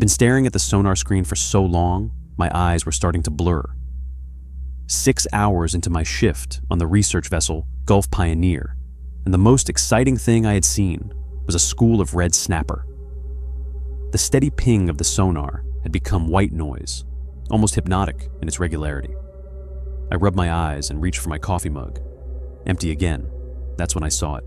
I'd been staring at the sonar screen for so long, my eyes were starting to blur. 6 hours into my shift on the research vessel Gulf Pioneer, and the most exciting thing I had seen was a school of red snapper. The steady ping of the sonar had become white noise, almost hypnotic in its regularity. I rubbed my eyes and reached for my coffee mug. Empty again. That's when I saw it.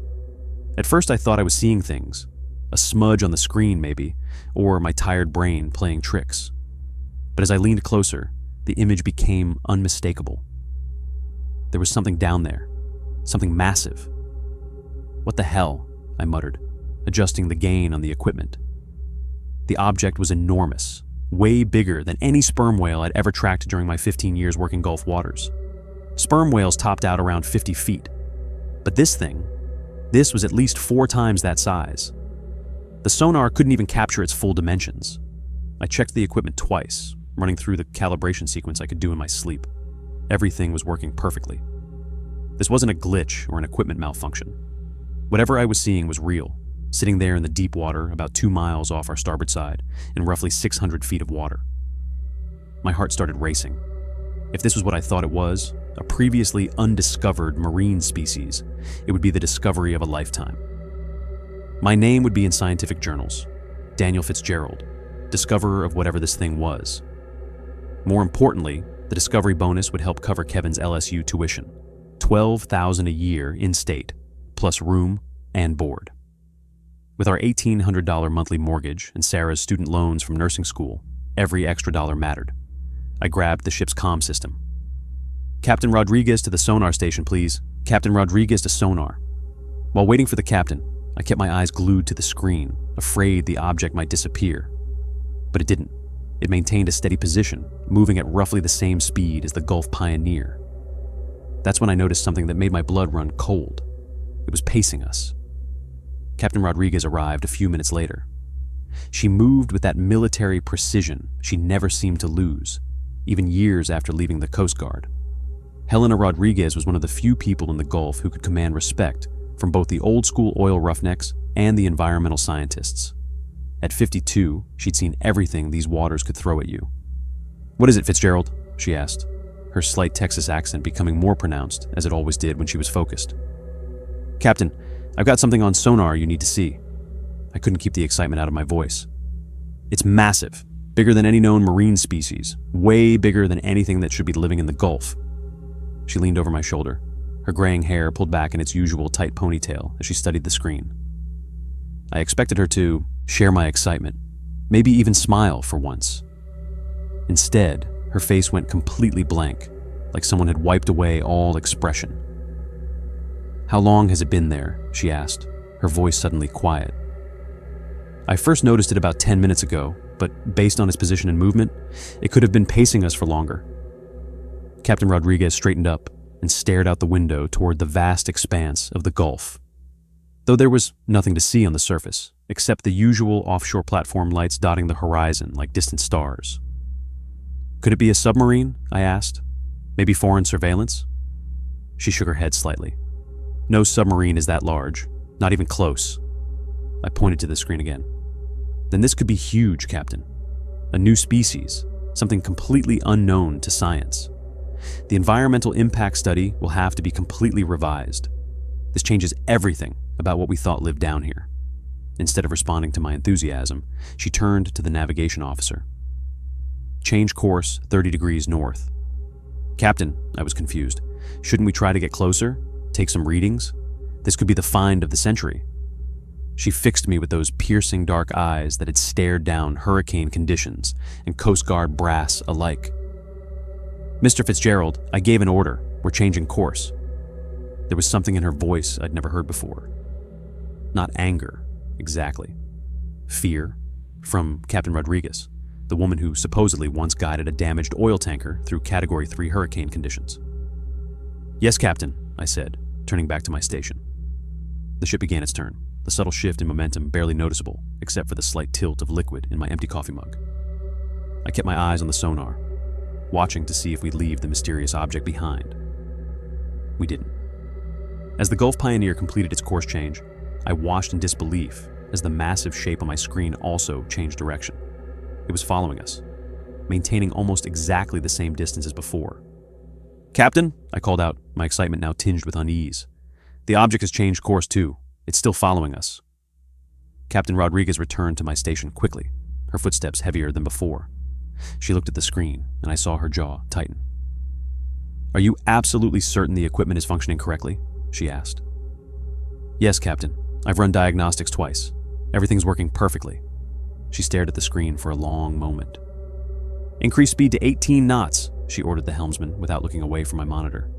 At first I thought I was seeing things. A smudge on the screen maybe, or my tired brain playing tricks. But as I leaned closer, the image became unmistakable. There was something down there, something massive. "What the hell?" I muttered, adjusting the gain on the equipment. The object was enormous, way bigger than any sperm whale I'd ever tracked during my 15 years working Gulf waters. Sperm whales topped out around 50 feet. But this was at least 4 times that size. The sonar couldn't even capture its full dimensions. I checked the equipment twice, running through the calibration sequence I could do in my sleep. Everything was working perfectly. This wasn't a glitch or an equipment malfunction. Whatever I was seeing was real, sitting there in the deep water about 2 miles off our starboard side in roughly 600 feet of water. My heart started racing. If this was what I thought it was, a previously undiscovered marine species, it would be the discovery of a lifetime. My name would be in scientific journals. Daniel Fitzgerald, discoverer of whatever this thing was. More importantly, the discovery bonus would help cover Kevin's LSU tuition, $12,000 a year in-state, plus room and board. With our $1,800 monthly mortgage and Sarah's student loans from nursing school, every extra dollar mattered. I grabbed the ship's comm system. "Captain Rodriguez to the sonar station, please. Captain Rodriguez to sonar." While waiting for the captain, I kept my eyes glued to the screen, afraid the object might disappear. But it didn't. It maintained a steady position, moving at roughly the same speed as the Gulf Pioneer. That's when I noticed something that made my blood run cold. It was pacing us. Captain Rodriguez arrived a few minutes later. She moved with that military precision she never seemed to lose, even years after leaving the Coast Guard. Helena Rodriguez was one of the few people in the Gulf who could command respect from both the old-school oil roughnecks and the environmental scientists. At 52, she'd seen everything these waters could throw at you. "What is it, Fitzgerald?" she asked, her slight Texas accent becoming more pronounced, as it always did when she was focused. "Captain, I've got something on sonar you need to see." I couldn't keep the excitement out of my voice. "It's massive, bigger than any known marine species, way bigger than anything that should be living in the Gulf." She leaned over my shoulder, her graying hair pulled back in its usual tight ponytail as she studied the screen. I expected her to share my excitement, maybe even smile for once. Instead, her face went completely blank, like someone had wiped away all expression. "How long has it been there?" she asked, her voice suddenly quiet. "I first noticed it about 10 minutes ago, but based on its position and movement, it could have been pacing us for longer." Captain Rodriguez straightened up and stared out the window toward the vast expanse of the Gulf. Though there was nothing to see on the surface, except the usual offshore platform lights dotting the horizon like distant stars. "Could it be a submarine?" I asked. "Maybe foreign surveillance?" She shook her head slightly. "No submarine is that large, not even close." I pointed to the screen again. "Then this could be huge, Captain. A new species, something completely unknown to science. The environmental impact study will have to be completely revised. This changes everything about what we thought lived down here." Instead of responding to my enthusiasm, she turned to the navigation officer. "Change course 30 degrees north." "Captain," I was confused. "Shouldn't we try to get closer? Take some readings? This could be the find of the century." She fixed me with those piercing dark eyes that had stared down hurricane conditions and Coast Guard brass alike. "Mr. Fitzgerald, I gave an order. We're changing course." There was something in her voice I'd never heard before. Not anger, exactly. Fear, from Captain Rodriguez, the woman who supposedly once guided a damaged oil tanker through Category 3 hurricane conditions. "Yes, Captain," I said, turning back to my station. The ship began its turn, the subtle shift in momentum barely noticeable, except for the slight tilt of liquid in my empty coffee mug. I kept my eyes on the sonar, watching to see if we'd leave the mysterious object behind. We didn't. As the Gulf Pioneer completed its course change, I watched in disbelief as the massive shape on my screen also changed direction. it was following us, maintaining almost exactly the same distance as before. "Captain," I called out, my excitement now tinged with unease. "The object has changed course too. It's still following us." Captain Rodriguez returned to my station quickly, her footsteps heavier than before. She looked at the screen, and I saw her jaw tighten. "Are you absolutely certain the equipment is functioning correctly?" she asked. "Yes, Captain. I've run diagnostics twice. Everything's working perfectly." She stared at the screen for a long moment. "Increase speed to 18 knots, she ordered the helmsman without looking away from my monitor.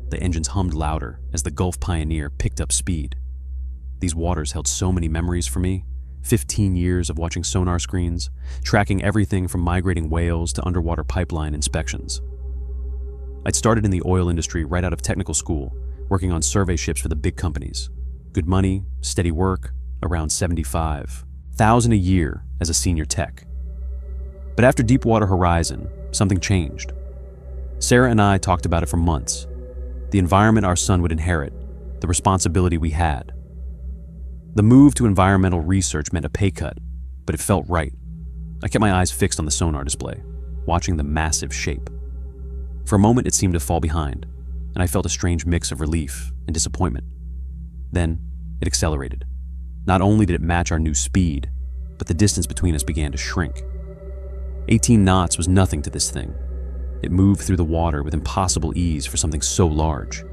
The engines hummed louder as the Gulf Pioneer picked up speed. These waters held so many memories for me. 15 years of watching sonar screens, tracking everything from migrating whales to underwater pipeline inspections. I'd started in the oil industry right out of technical school, working on survey ships for the big companies. Good money, steady work, around 75,000 a year as a senior tech. But after Deepwater Horizon, something changed. Sarah and I talked about it for months. The environment our son would inherit, the responsibility we had. The move to environmental research meant a pay cut, but it felt right. I kept my eyes fixed on the sonar display, watching the massive shape. For a moment, it seemed to fall behind, and I felt a strange mix of relief and disappointment. Then, it accelerated. Not only did it match our new speed, but the distance between us began to shrink. 18 knots was nothing to this thing. It moved through the water with impossible ease for something so large.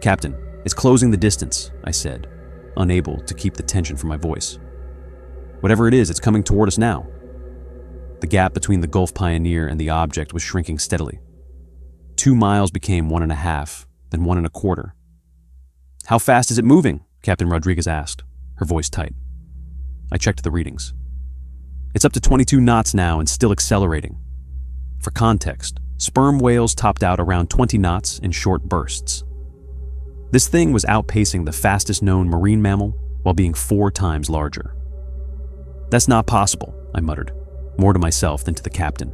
"Captain, it's closing the distance," I said, unable to keep the tension from my voice. "Whatever it is, it's coming toward us now." The gap between the Gulf Pioneer and the object was shrinking steadily. 2 miles became 1.5, then 1.25. "How fast is it moving?" Captain Rodriguez asked, her voice tight. I checked the readings. "It's up to 22 knots now and still accelerating." For context, sperm whales topped out around 20 knots in short bursts. This thing was outpacing the fastest known marine mammal while being 4 times larger. "That's not possible," I muttered, more to myself than to the captain.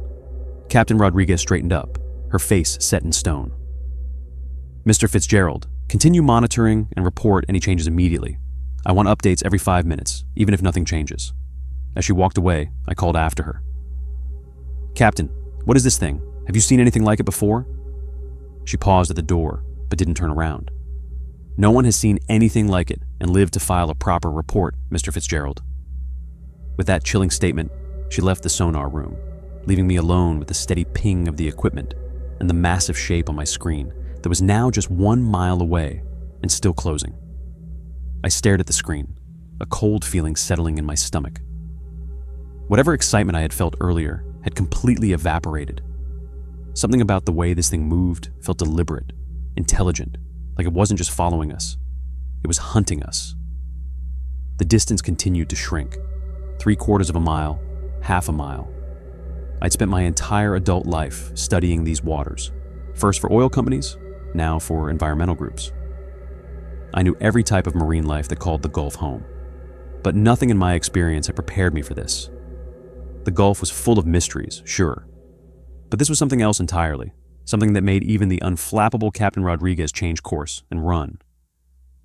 Captain Rodriguez straightened up, her face set in stone. "Mr. Fitzgerald, continue monitoring and report any changes immediately. I want updates every 5 minutes, even if nothing changes." As she walked away, I called after her. "Captain, what is this thing? Have you seen anything like it before?" She paused at the door, but didn't turn around. "No one has seen anything like it and lived to file a proper report, Mr. Fitzgerald." With that chilling statement, she left the sonar room, leaving me alone with the steady ping of the equipment and the massive shape on my screen that was now just 1 mile away and still closing. I stared at the screen, a cold feeling settling in my stomach. Whatever excitement I had felt earlier had completely evaporated. Something about the way this thing moved felt deliberate, intelligent, like it wasn't just following us. It was hunting us. The distance continued to shrink. 3/4 of a mile, half a mile. I'd spent my entire adult life studying these waters, first for oil companies, now for environmental groups. I knew every type of marine life that called the Gulf home, but nothing in my experience had prepared me for this. The Gulf was full of mysteries, sure, but this was something else entirely, something that made even the unflappable Captain Rodriguez change course and run.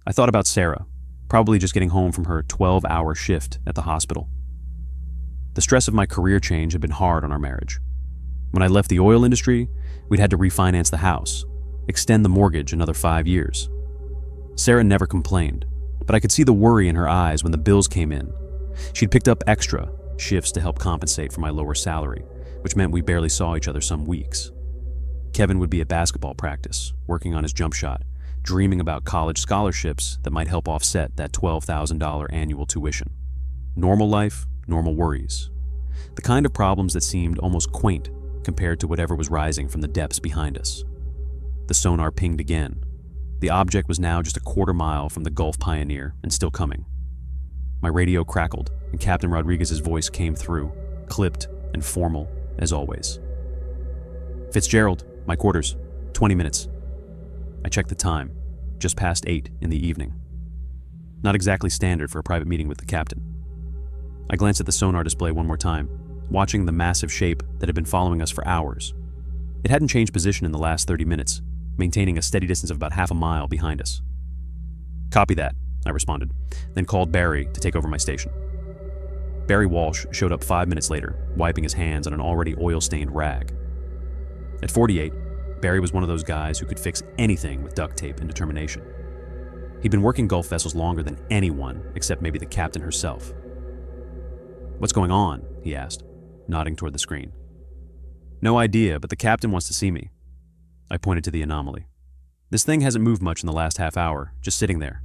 I thought about Sarah, probably just getting home from her 12-hour shift at the hospital. The stress of my career change had been hard on our marriage. When I left the oil industry, we'd had to refinance the house, extend the mortgage another 5 years. Sarah never complained, but I could see the worry in her eyes when the bills came in. She'd picked up extra shifts to help compensate for my lower salary, which meant we barely saw each other some weeks. Kevin would be at basketball practice, working on his jump shot, dreaming about college scholarships that might help offset that $12,000 annual tuition. Normal life, normal worries. The kind of problems that seemed almost quaint compared to whatever was rising from the depths behind us. The sonar pinged again. The object was now just a 1/4 mile from the Gulf Pioneer and still coming. My radio crackled, and Captain Rodriguez's voice came through, clipped and formal as always. "Fitzgerald, my quarters, 20 minutes. I checked the time, just past 8 in the evening. Not exactly standard for a private meeting with the captain. I glanced at the sonar display one more time, watching the massive shape that had been following us for hours. It hadn't changed position in the last 30 minutes, maintaining a steady distance of about half a mile behind us. "Copy that," I responded, then called Barry to take over my station. Barry Walsh showed up 5 minutes later, wiping his hands on an already oil-stained rag. At 48, Barry was one of those guys who could fix anything with duct tape and determination. He'd been working Gulf vessels longer than anyone, except maybe the captain herself. "What's going on?" he asked, nodding toward the screen. "No idea, but the captain wants to see me." I pointed to the anomaly. "This thing hasn't moved much in the last half hour, just sitting there."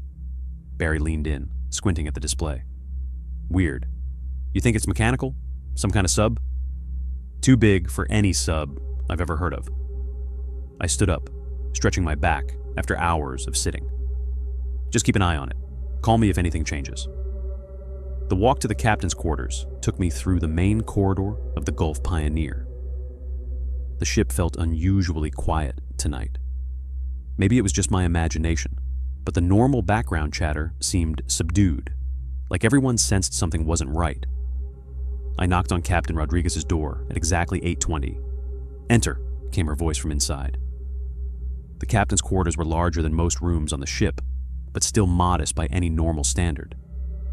Barry leaned in, squinting at the display. "Weird. You think it's mechanical? Some kind of sub?" "Too big for any sub I've ever heard of." I stood up, stretching my back after hours of sitting. "Just keep an eye on it. Call me if anything changes." The walk to the captain's quarters took me through the main corridor of the Gulf Pioneer. The ship felt unusually quiet tonight. Maybe it was just my imagination, but the normal background chatter seemed subdued, like everyone sensed something wasn't right. I knocked on Captain Rodriguez's door at exactly 8:20. "Enter," came her voice from inside. The captain's quarters were larger than most rooms on the ship, but still modest by any normal standard.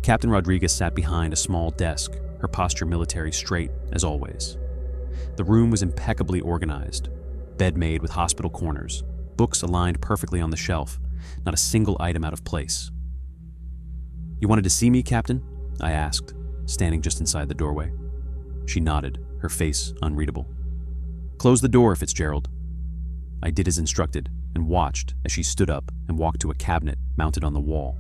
Captain Rodriguez sat behind a small desk, her posture military straight as always. The room was impeccably organized, bed made with hospital corners, books aligned perfectly on the shelf, not a single item out of place. "You wanted to see me, Captain?" I asked, standing just inside the doorway. She nodded, her face unreadable. "Close the door, Fitzgerald." I did as instructed and watched as she stood up and walked to a cabinet mounted on the wall.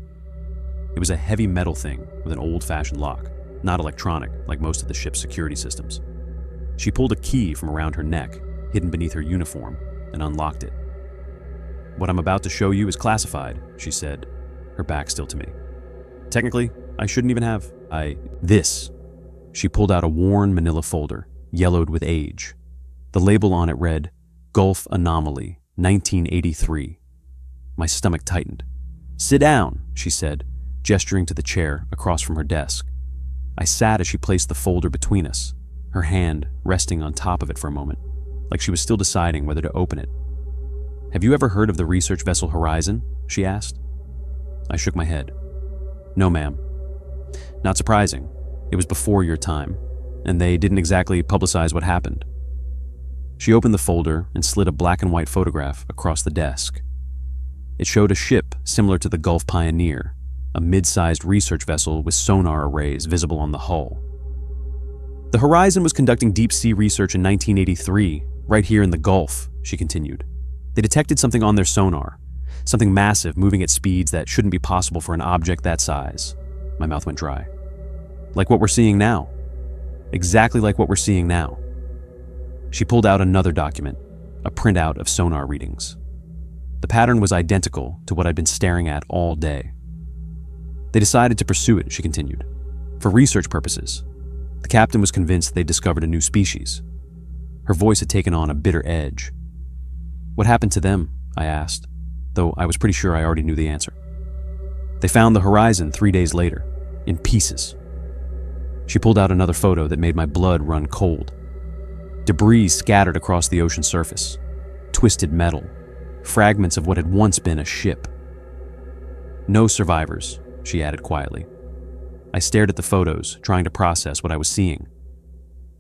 It was a heavy metal thing with an old-fashioned lock, not electronic like most of the ship's security systems. She pulled a key from around her neck, hidden beneath her uniform, and unlocked it. "What I'm about to show you is classified," she said, her back still to me. "Technically, I shouldn't even have. This." She pulled out a worn manila folder, yellowed with age. The label on it read, "Gulf Anomaly, 1983. My stomach tightened. "Sit down," she said, gesturing to the chair across from her desk. I sat as she placed the folder between us, her hand resting on top of it for a moment, like she was still deciding whether to open it. "Have you ever heard of the research vessel Horizon?" she asked. I shook my head. "No, ma'am." "Not surprising. It was before your time, and they didn't exactly publicize what happened." She opened the folder and slid a black and white photograph across the desk. It showed a ship similar to the Gulf Pioneer, a mid-sized research vessel with sonar arrays visible on the hull. "The Horizon was conducting deep-sea research in 1983, right here in the Gulf," she continued. "They detected something on their sonar, something massive moving at speeds that shouldn't be possible for an object that size." My mouth went dry. "Like what we're seeing now. Exactly like what we're seeing now." She pulled out another document, a printout of sonar readings. The pattern was identical to what I'd been staring at all day. "They decided to pursue it," she continued, "for research purposes. The captain was convinced they'd discovered a new species." Her voice had taken on a bitter edge. "What happened to them?" I asked, though I was pretty sure I already knew the answer. "They found the Horizon 3 days later, in pieces." She pulled out another photo that made my blood run cold. Debris scattered across the ocean surface, twisted metal, fragments of what had once been a ship. "No survivors," she added quietly. I stared at the photos, trying to process what I was seeing.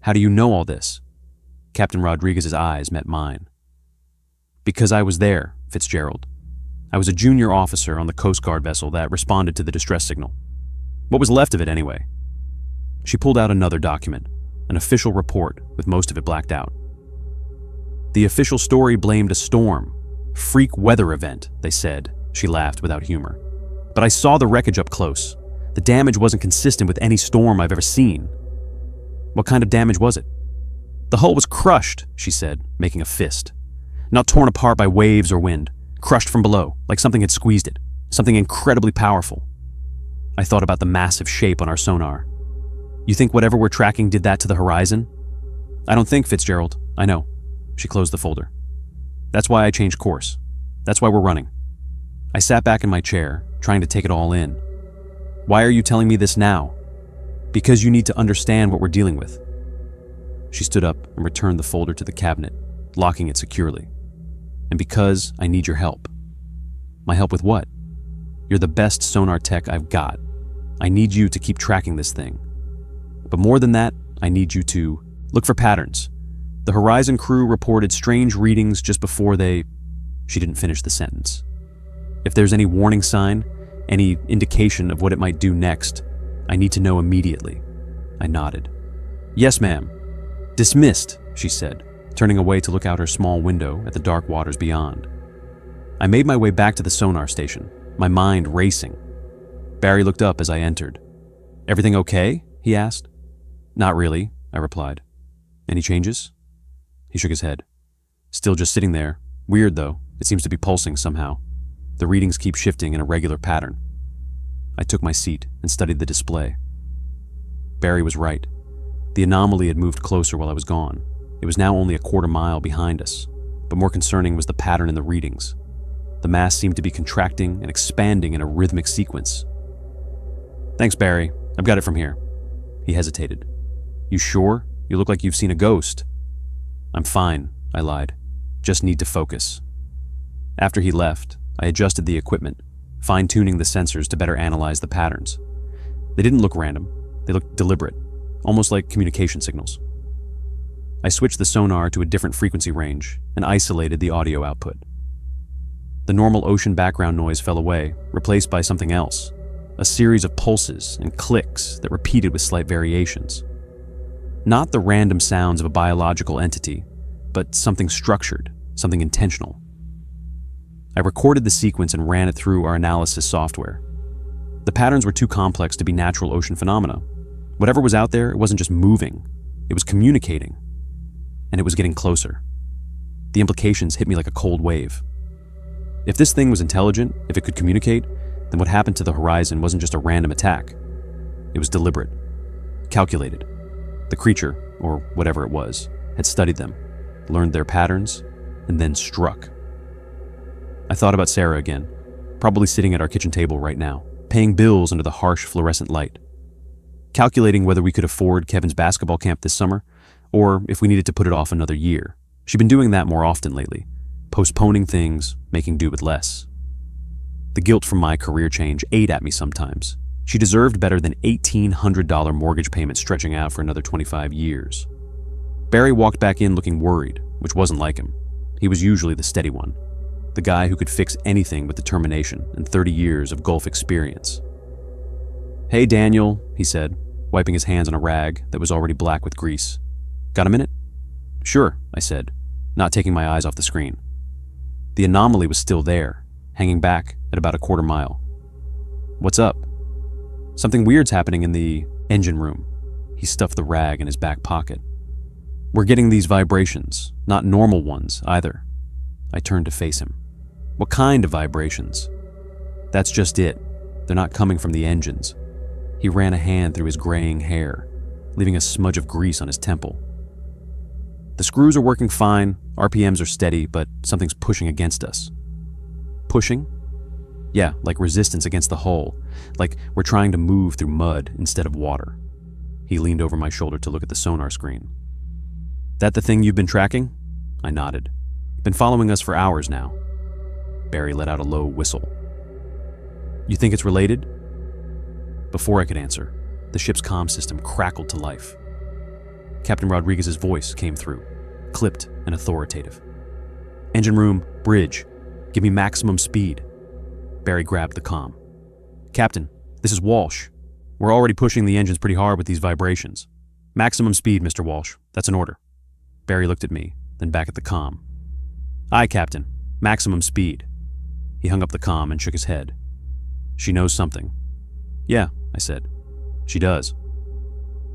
"How do you know all this?" Captain Rodriguez's eyes met mine. "Because I was there, Fitzgerald. I was a junior officer on the Coast Guard vessel that responded to the distress signal. What was left of it anyway?" She pulled out another document, an official report with most of it blacked out. "The official story blamed a storm. Freak weather event, they said," she laughed without humor. "But I saw the wreckage up close. The damage wasn't consistent with any storm I've ever seen." "What kind of damage was it?" "The hull was crushed," she said, making a fist. "Not torn apart by waves or wind. Crushed from below, like something had squeezed it. Something incredibly powerful." I thought about the massive shape on our sonar. "You think whatever we're tracking did that to the Horizon?" "I don't think, Fitzgerald. I know." She closed the folder. "That's why I changed course. That's why we're running." I sat back in my chair, trying to take it all in. "Why are you telling me this now?" "Because you need to understand what we're dealing with." She stood up and returned the folder to the cabinet, locking it securely. "And because I need your help." "My help with what?" "You're the best sonar tech I've got. I need you to keep tracking this thing. But more than that, I need you to look for patterns. The Horizon crew reported strange readings just before they... She didn't finish the sentence. If there's any warning sign, any indication of what it might do next, I need to know immediately. I nodded. Yes, ma'am. Dismissed, she said, turning away to look out her small window at the dark waters beyond. I made my way back to the sonar station, my mind racing. Barry looked up as I entered. Everything okay? He asked. Not really, I replied. Any changes? He shook his head. Still just sitting there. Weird, though. It seems to be pulsing somehow. The readings keep shifting in a regular pattern. I took my seat and studied the display. Barry was right. The anomaly had moved closer while I was gone. It was now only a quarter mile behind us, but more concerning was the pattern in the readings. The mass seemed to be contracting and expanding in a rhythmic sequence. Thanks, Barry. I've got it from here. He hesitated. You sure? You look like you've seen a ghost. I'm fine, I lied. Just need to focus. After he left, I adjusted the equipment, fine-tuning the sensors to better analyze the patterns. They didn't look random. They looked deliberate, almost like communication signals. I switched the sonar to a different frequency range and isolated the audio output. The normal ocean background noise fell away, replaced by something else, a series of pulses and clicks that repeated with slight variations. Not the random sounds of a biological entity, but something structured, something intentional. I recorded the sequence and ran it through our analysis software. The patterns were too complex to be natural ocean phenomena. Whatever was out there, it wasn't just moving, it was communicating. And it was getting closer. The implications hit me like a cold wave. If this thing was intelligent, if it could communicate, then what happened to the Horizon wasn't just a random attack. It was deliberate, calculated. The creature, or whatever it was, had studied them, learned their patterns, and then struck. I thought about Sarah again, probably sitting at our kitchen table right now, paying bills under the harsh fluorescent light, calculating whether we could afford Kevin's basketball camp this summer, or if we needed to put it off another year. She'd been doing that more often lately, postponing things, making do with less. The guilt from my career change ate at me sometimes. She deserved better than $1,800 mortgage payment stretching out for another 25 years. Barry walked back in looking worried, which wasn't like him. He was usually the steady one, the guy who could fix anything with determination and 30 years of Gulf experience. Hey, Daniel, he said, wiping his hands on a rag that was already black with grease. Got a minute? Sure, I said, not taking my eyes off the screen. The anomaly was still there, hanging back at about a quarter mile. What's up? Something weird's happening in the engine room. He stuffed the rag in his back pocket. We're getting these vibrations, not normal ones either. I turned to face him. What kind of vibrations? That's just it. They're not coming from the engines. He ran a hand through his graying hair, leaving a smudge of grease on his temple. The screws are working fine, RPMs are steady, but something's pushing against us. Pushing? Yeah, like resistance against the hull, like we're trying to move through mud instead of water. He leaned over my shoulder to look at the sonar screen. That the thing you've been tracking? I nodded. Been following us for hours now. Barry let out a low whistle. You think it's related? Before I could answer, the ship's comm system crackled to life. Captain Rodriguez's voice came through, clipped and authoritative. Engine room, bridge, give me maximum speed. Barry grabbed the comm. Captain, this is Walsh. We're already pushing the engines pretty hard with these vibrations. Maximum speed, Mr. Walsh. That's an order. Barry looked at me, then back at the comm. Aye, Captain. Maximum speed. He hung up the comm and shook his head. She knows something. Yeah, I said. She does.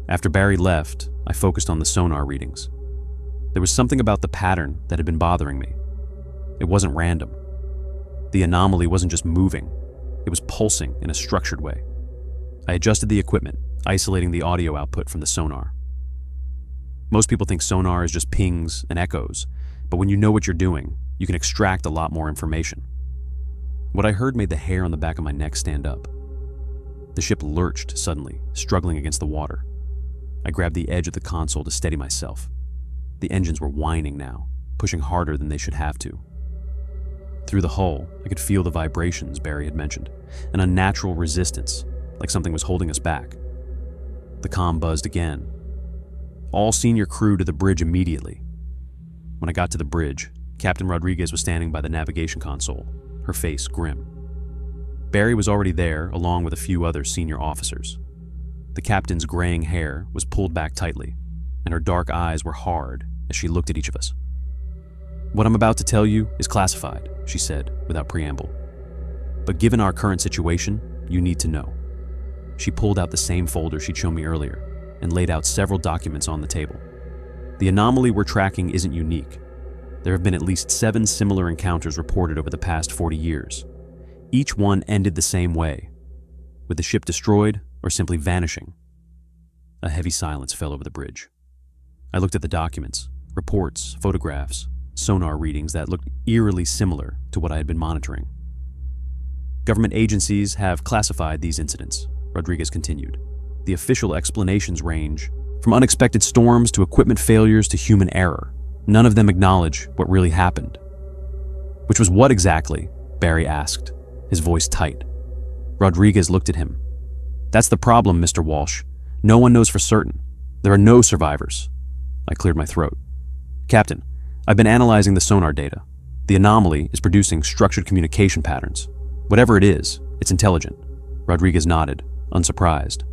After Barry left, I focused on the sonar readings. There was something about the pattern that had been bothering me. It wasn't random. The anomaly wasn't just moving. It was pulsing in a structured way. I adjusted the equipment, isolating the audio output from the sonar. Most people think sonar is just pings and echoes, but when you know what you're doing, you can extract a lot more information. What I heard made the hair on the back of my neck stand up. The ship lurched suddenly, struggling against the water. I grabbed the edge of the console to steady myself. The engines were whining now, pushing harder than they should have to. Through the hull, I could feel the vibrations Barry had mentioned, an unnatural resistance, like something was holding us back. The The comm buzzed again. All senior crew to the bridge immediately. When I got to the bridge, Captain Rodriguez was standing by the navigation console, her face grim. Barry was already there, along with a few other senior officers. The captain's graying hair was pulled back tightly, and her dark eyes were hard as she looked at each of us. "What I'm about to tell you is classified," she said without preamble. "But given our current situation, you need to know." She pulled out the same folder she'd shown me earlier and laid out several documents on the table. "The anomaly we're tracking isn't unique. There have been at least 7 similar encounters reported over the past 40 years. Each one ended the same way, with the ship destroyed or simply vanishing." A heavy silence fell over the bridge. I looked at the documents, reports, photographs, sonar readings that looked eerily similar to what I had been monitoring. "Government agencies have classified these incidents," Rodriguez continued. "The official explanations range from unexpected storms to equipment failures to human error. None of them acknowledge what really happened." "Which was what exactly?" Barry asked, his voice tight. Rodriguez looked at him. "That's the problem, Mr. Walsh. No one knows for certain. There are no survivors." I cleared my throat. "Captain, I've been analyzing the sonar data. The anomaly is producing structured communication patterns. Whatever it is, it's intelligent." Rodriguez nodded, unsurprised.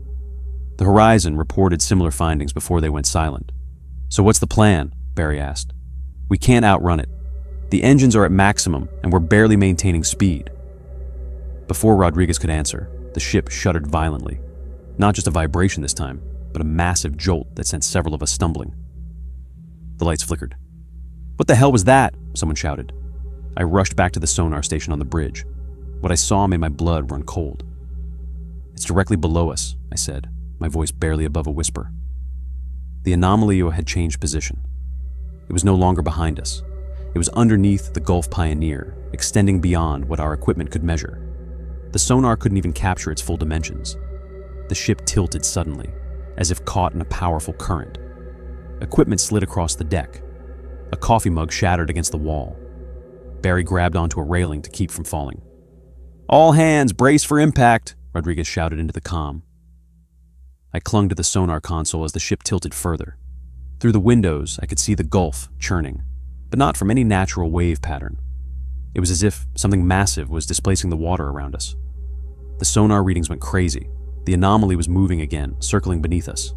"The Horizon reported similar findings before they went silent." "So what's the plan?" Barry asked. "We can't outrun it. The engines are at maximum and we're barely maintaining speed." Before Rodriguez could answer, the ship shuddered violently. Not just a vibration this time, but a massive jolt that sent several of us stumbling. The lights flickered. "What the hell was that?" someone shouted. I rushed back to the sonar station on the bridge. What I saw made my blood run cold. "It's directly below us," I said, my voice barely above a whisper. The anomaly had changed position. It was no longer behind us. It was underneath the Gulf Pioneer, extending beyond what our equipment could measure. The sonar couldn't even capture its full dimensions. The ship tilted suddenly, as if caught in a powerful current. Equipment slid across the deck. A coffee mug shattered against the wall. Barry grabbed onto a railing to keep from falling. "All hands, brace for impact," Rodriguez shouted into the comm. I clung to the sonar console as the ship tilted further. Through the windows, I could see the Gulf churning, but not from any natural wave pattern. It was as if something massive was displacing the water around us. The sonar readings went crazy. The anomaly was moving again, circling beneath us.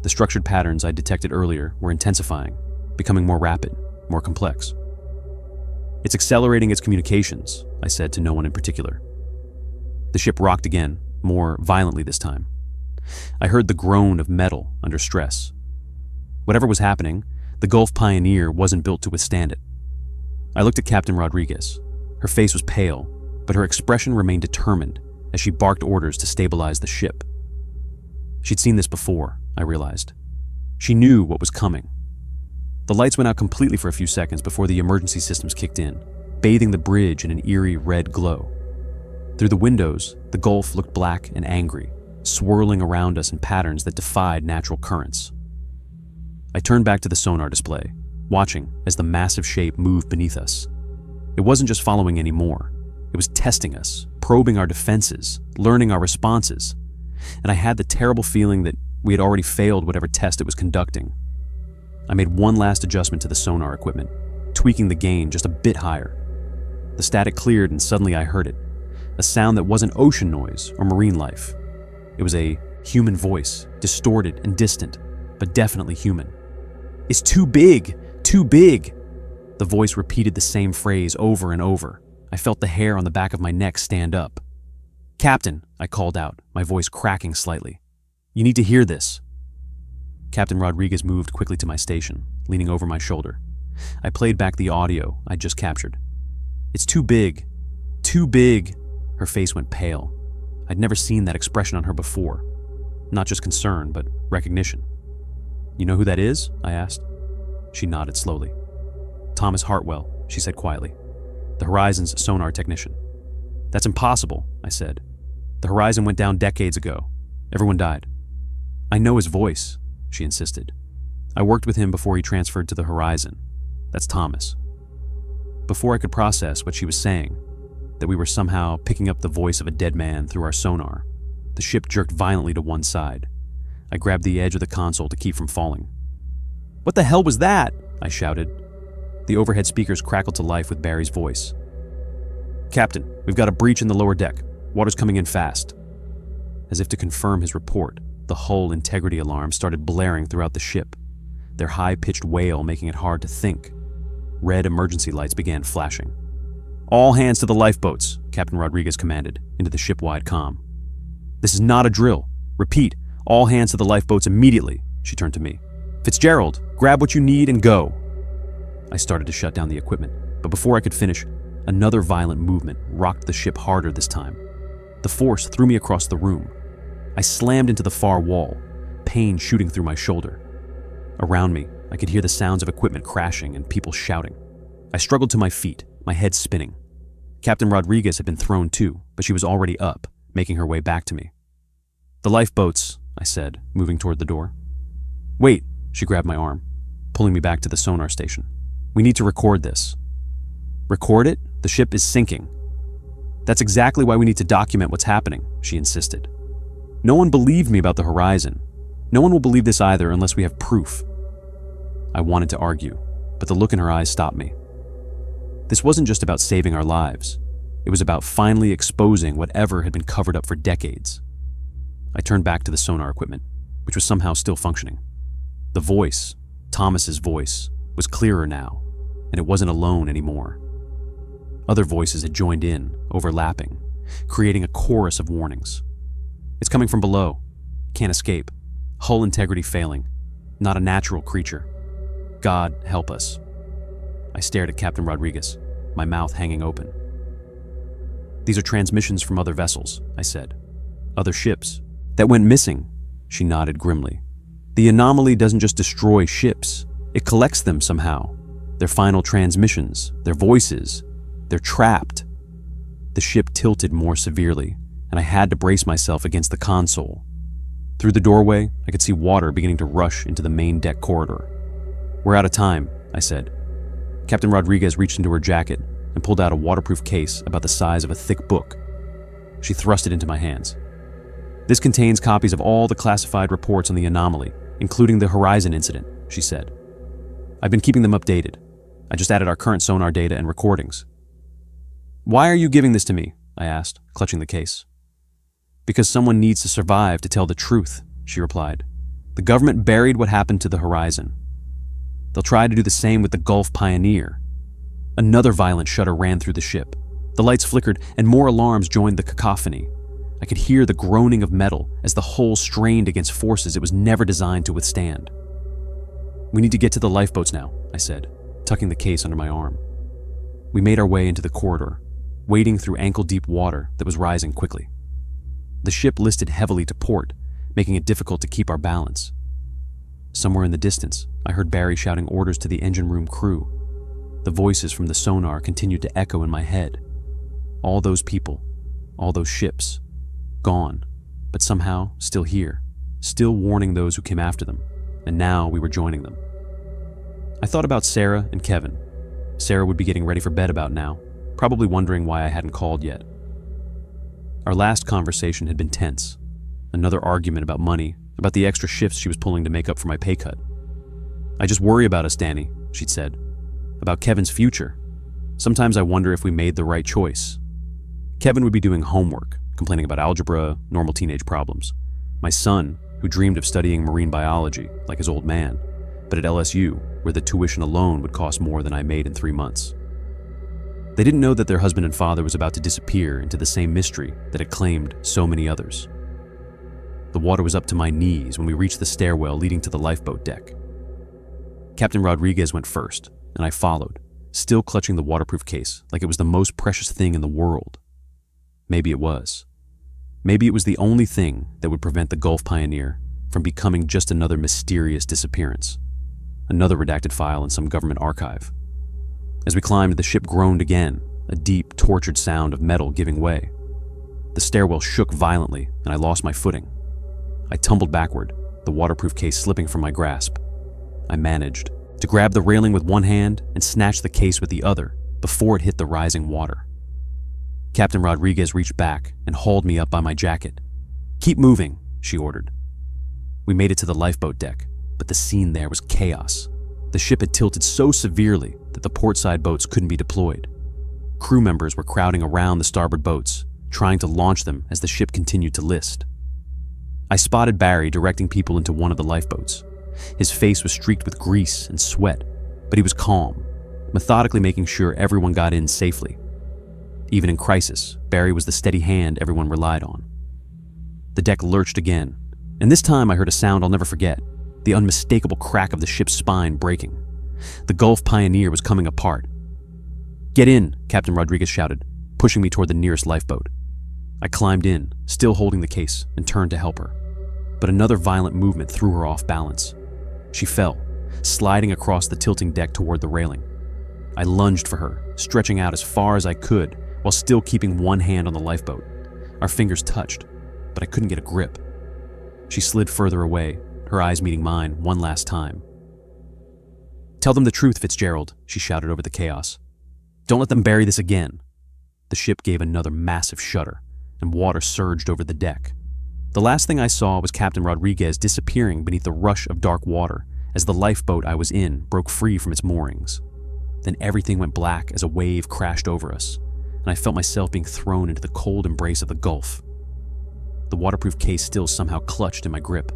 The structured patterns I detected earlier were intensifying, becoming more rapid, more complex. "It's accelerating its communications," I said to no one in particular. The ship rocked again, more violently this time. I heard the groan of metal under stress. Whatever was happening, the Gulf Pioneer wasn't built to withstand it. I looked at Captain Rodriguez. Her face was pale, but her expression remained determined as she barked orders to stabilize the ship. She'd seen this before, I realized. She knew what was coming. The lights went out completely for a few seconds before the emergency systems kicked in, bathing the bridge in an eerie red glow. Through the windows, the Gulf looked black and angry, swirling around us in patterns that defied natural currents. I turned back to the sonar display, watching as the massive shape moved beneath us. It wasn't just following anymore. It was testing us, probing our defenses, learning our responses. And I had the terrible feeling that we had already failed whatever test it was conducting. I made one last adjustment to the sonar equipment, tweaking the gain just a bit higher. The static cleared and suddenly I heard it, a sound that wasn't ocean noise or marine life. It was a human voice, distorted and distant, but definitely human. "It's too big! Too big!" The voice repeated the same phrase over and over. I felt the hair on the back of my neck stand up. "Captain," I called out, my voice cracking slightly. "You need to hear this." Captain Rodriguez moved quickly to my station, leaning over my shoulder. I played back the audio I'd just captured. "It's too big. Too big." Her face went pale. I'd never seen that expression on her before. Not just concern, but recognition. "You know who that is?" I asked. She nodded slowly. "Thomas Hartwell," she said quietly. "The Horizon's sonar technician." "That's impossible," I said. "The Horizon went down decades ago. Everyone died." "I know his voice," she insisted. "I worked with him before he transferred to the Horizon. That's Thomas." Before I could process what she was saying, that we were somehow picking up the voice of a dead man through our sonar, the ship jerked violently to one side. I grabbed the edge of the console to keep from falling. "What the hell was that?" I shouted. The overhead speakers crackled to life with Barry's voice. "Captain, we've got a breach in the lower deck. Water's coming in fast." As if to confirm his report, the hull integrity alarm started blaring throughout the ship, their high-pitched wail making it hard to think. Red emergency lights began flashing. "All hands to the lifeboats," Captain Rodriguez commanded into the ship-wide comm. "This is not a drill. Repeat, all hands to the lifeboats immediately," she turned to me. "Fitzgerald, grab what you need and go." I started to shut down the equipment, but before I could finish, another violent movement rocked the ship harder this time. The force threw me across the room. I slammed into the far wall, pain shooting through my shoulder. Around me, I could hear the sounds of equipment crashing and people shouting. I struggled to my feet, my head spinning. Captain Rodriguez had been thrown too, but she was already up, making her way back to me. "The lifeboats," I said, moving toward the door. "Wait," she grabbed my arm, pulling me back to the sonar station. "We need to record this." "Record it? The ship is sinking." "That's exactly why we need to document what's happening," she insisted. "No one believed me about the horizon. No one will believe this either unless we have proof." I wanted to argue, but the look in her eyes stopped me. This wasn't just about saving our lives. It was about finally exposing whatever had been covered up for decades. I turned back to the sonar equipment, which was somehow still functioning. The voice, Thomas's voice, was clearer now, and it wasn't alone anymore. Other voices had joined in, overlapping, creating a chorus of warnings. "It's coming from below. Can't escape. Hull integrity failing. Not a natural creature. God help us." I stared at Captain Rodriguez, my mouth hanging open. "These are transmissions from other vessels," I said. "Other ships that went missing." She nodded grimly. "The anomaly doesn't just destroy ships. It collects them somehow. Their final transmissions, their voices. They're trapped." The ship tilted more severely, and I had to brace myself against the console. Through the doorway, I could see water beginning to rush into the main deck corridor. "We're out of time," I said. Captain Rodriguez reached into her jacket and pulled out a waterproof case about the size of a thick book. She thrust it into my hands. "This contains copies of all the classified reports on the anomaly, including the Horizon incident," she said. "I've been keeping them updated. I just added our current sonar data and recordings." "Why are you giving this to me?" I asked, clutching the case. "Because someone needs to survive to tell the truth," she replied. "The government buried what happened to the Horizon. They'll try to do the same with the Gulf Pioneer." Another violent shudder ran through the ship. The lights flickered and more alarms joined the cacophony. I could hear the groaning of metal as the hull strained against forces it was never designed to withstand. "We need to get to the lifeboats now," I said, tucking the case under my arm. We made our way into the corridor, wading through ankle-deep water that was rising quickly. The ship listed heavily to port, making it difficult to keep our balance. Somewhere in the distance, I heard Barry shouting orders to the engine room crew. The voices from the sonar continued to echo in my head. All those people, all those ships, gone, but somehow still here, still warning those who came after them, and now we were joining them. I thought about Sarah and Kevin. Sarah would be getting ready for bed about now, probably wondering why I hadn't called yet. Our last conversation had been tense. Another argument about money, about the extra shifts she was pulling to make up for my pay cut. "I just worry about us, Danny," she'd said. "About Kevin's future. Sometimes I wonder if we made the right choice." Kevin would be doing homework, complaining about algebra, normal teenage problems. My son, who dreamed of studying marine biology, like his old man, but at LSU, where the tuition alone would cost more than I made in 3 months. They didn't know that their husband and father was about to disappear into the same mystery that had claimed so many others. The water was up to my knees when we reached the stairwell leading to the lifeboat deck. Captain Rodriguez went first, and I followed, still clutching the waterproof case like it was the most precious thing in the world. Maybe it was. Maybe it was the only thing that would prevent the Gulf Pioneer from becoming just another mysterious disappearance, another redacted file in some government archive. As we climbed, the ship groaned again, a deep, tortured sound of metal giving way. The stairwell shook violently, and I lost my footing. I tumbled backward, the waterproof case slipping from my grasp. I managed to grab the railing with one hand and snatch the case with the other before it hit the rising water. Captain Rodriguez reached back and hauled me up by my jacket. "Keep moving," she ordered. We made it to the lifeboat deck, but the scene there was chaos. The ship had tilted so severely that the portside boats couldn't be deployed. Crew members were crowding around the starboard boats, trying to launch them as the ship continued to list. I spotted Barry directing people into one of the lifeboats. His face was streaked with grease and sweat, but he was calm, methodically making sure everyone got in safely. Even in crisis, Barry was the steady hand everyone relied on. The deck lurched again, and this time I heard a sound I'll never forget, the unmistakable crack of the ship's spine breaking. The Gulf Pioneer was coming apart. "Get in," Captain Rodriguez shouted, pushing me toward the nearest lifeboat. I climbed in, still holding the case, and turned to help her. But another violent movement threw her off balance. She fell, sliding across the tilting deck toward the railing. I lunged for her, stretching out as far as I could while still keeping one hand on the lifeboat. Our fingers touched, but I couldn't get a grip. She slid further away, her eyes meeting mine one last time. "Tell them the truth, Fitzgerald," she shouted over the chaos. "Don't let them bury this again." The ship gave another massive shudder, and water surged over the deck. The last thing I saw was Captain Rodriguez disappearing beneath the rush of dark water as the lifeboat I was in broke free from its moorings. Then everything went black as a wave crashed over us, and I felt myself being thrown into the cold embrace of the Gulf. The waterproof case still somehow clutched in my grip.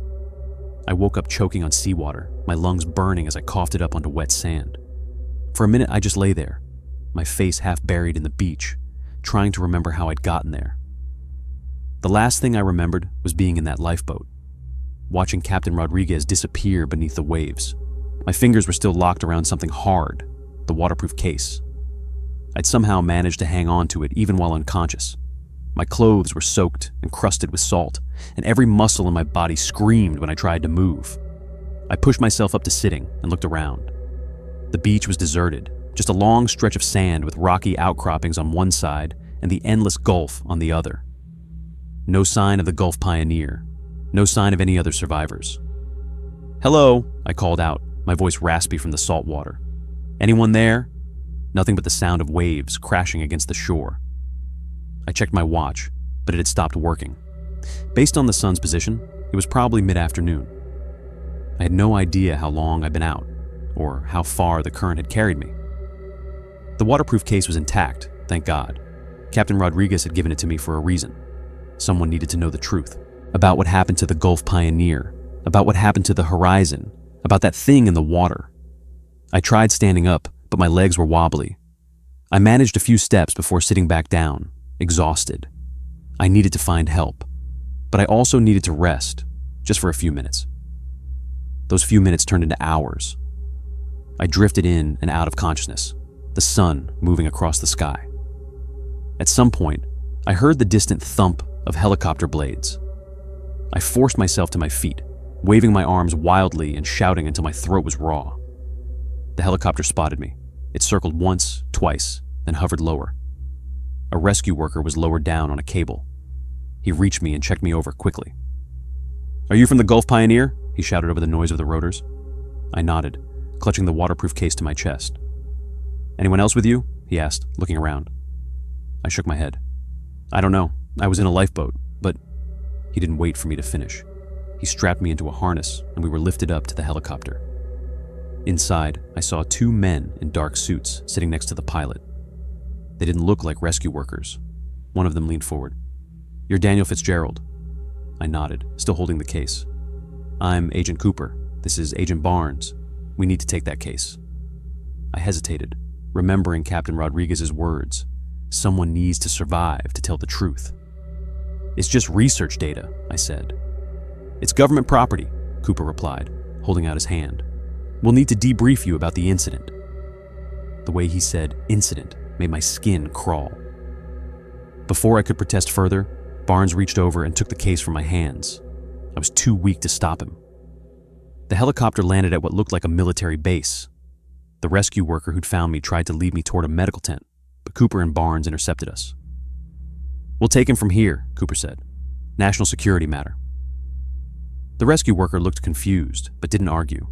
I woke up choking on seawater, my lungs burning as I coughed it up onto wet sand. For a minute I just lay there, my face half buried in the beach, trying to remember how I'd gotten there. The last thing I remembered was being in that lifeboat, watching Captain Rodriguez disappear beneath the waves. My fingers were still locked around something hard, the waterproof case. I'd somehow managed to hang on to it even while unconscious. My clothes were soaked and crusted with salt, and every muscle in my body screamed when I tried to move. I pushed myself up to sitting and looked around. The beach was deserted, just a long stretch of sand with rocky outcroppings on one side and the endless Gulf on the other. No sign of the Gulf Pioneer, no sign of any other survivors. "Hello," I called out, my voice raspy from the salt water. "Anyone there?" Nothing but the sound of waves crashing against the shore. I checked my watch, but it had stopped working. Based on the sun's position, it was probably mid-afternoon. I had no idea how long I'd been out, or how far the current had carried me. The waterproof case was intact, thank God. Captain Rodriguez had given it to me for a reason. Someone needed to know the truth about what happened to the Gulf Pioneer, about what happened to the horizon, about that thing in the water. I tried standing up, but my legs were wobbly. I managed a few steps before sitting back down, exhausted. I needed to find help, but I also needed to rest, just for a few minutes. Those few minutes turned into hours. I drifted in and out of consciousness, the sun moving across the sky. At some point, I heard the distant thump of helicopter blades. I forced myself to my feet, waving my arms wildly and shouting until my throat was raw. The helicopter spotted me. It circled once, twice, then hovered lower. A rescue worker was lowered down on a cable. He reached me and checked me over quickly. "Are you from the Gulf Pioneer?" he shouted over the noise of the rotors. I nodded, clutching the waterproof case to my chest. "Anyone else with you?" he asked, looking around. I shook my head. "I don't know. I was in a lifeboat, but..." He didn't wait for me to finish. He strapped me into a harness, and we were lifted up to the helicopter. Inside, I saw two men in dark suits sitting next to the pilot. They didn't look like rescue workers. One of them leaned forward. "You're Daniel Fitzgerald." I nodded, still holding the case. "I'm Agent Cooper. This is Agent Barnes. We need to take that case." I hesitated, remembering Captain Rodriguez's words. Someone needs to survive to tell the truth. "It's just research data," I said. "It's government property," Cooper replied, holding out his hand. "We'll need to debrief you about the incident." The way he said incident made my skin crawl. Before I could protest further, Barnes reached over and took the case from my hands. I was too weak to stop him. The helicopter landed at what looked like a military base. The rescue worker who'd found me tried to lead me toward a medical tent, but Cooper and Barnes intercepted us. "We'll take him from here," Cooper said. "National security matter." The rescue worker looked confused, but didn't argue.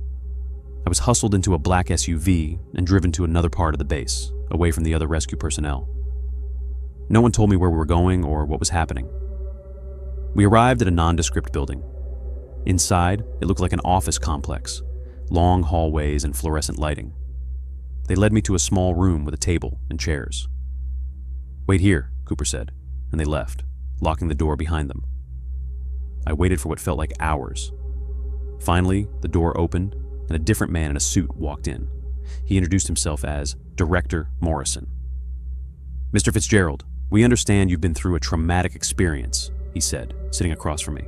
I was hustled into a black SUV and driven to another part of the base, away from the other rescue personnel. No one told me where we were going or what was happening. We arrived at a nondescript building. Inside, it looked like an office complex, long hallways and fluorescent lighting. They led me to a small room with a table and chairs. "Wait here," Cooper said, and they left, locking the door behind them. I waited for what felt like hours. Finally, the door opened, and a different man in a suit walked in. He introduced himself as Director Morrison. "Mr. Fitzgerald, we understand you've been through a traumatic experience," he said, sitting across from me.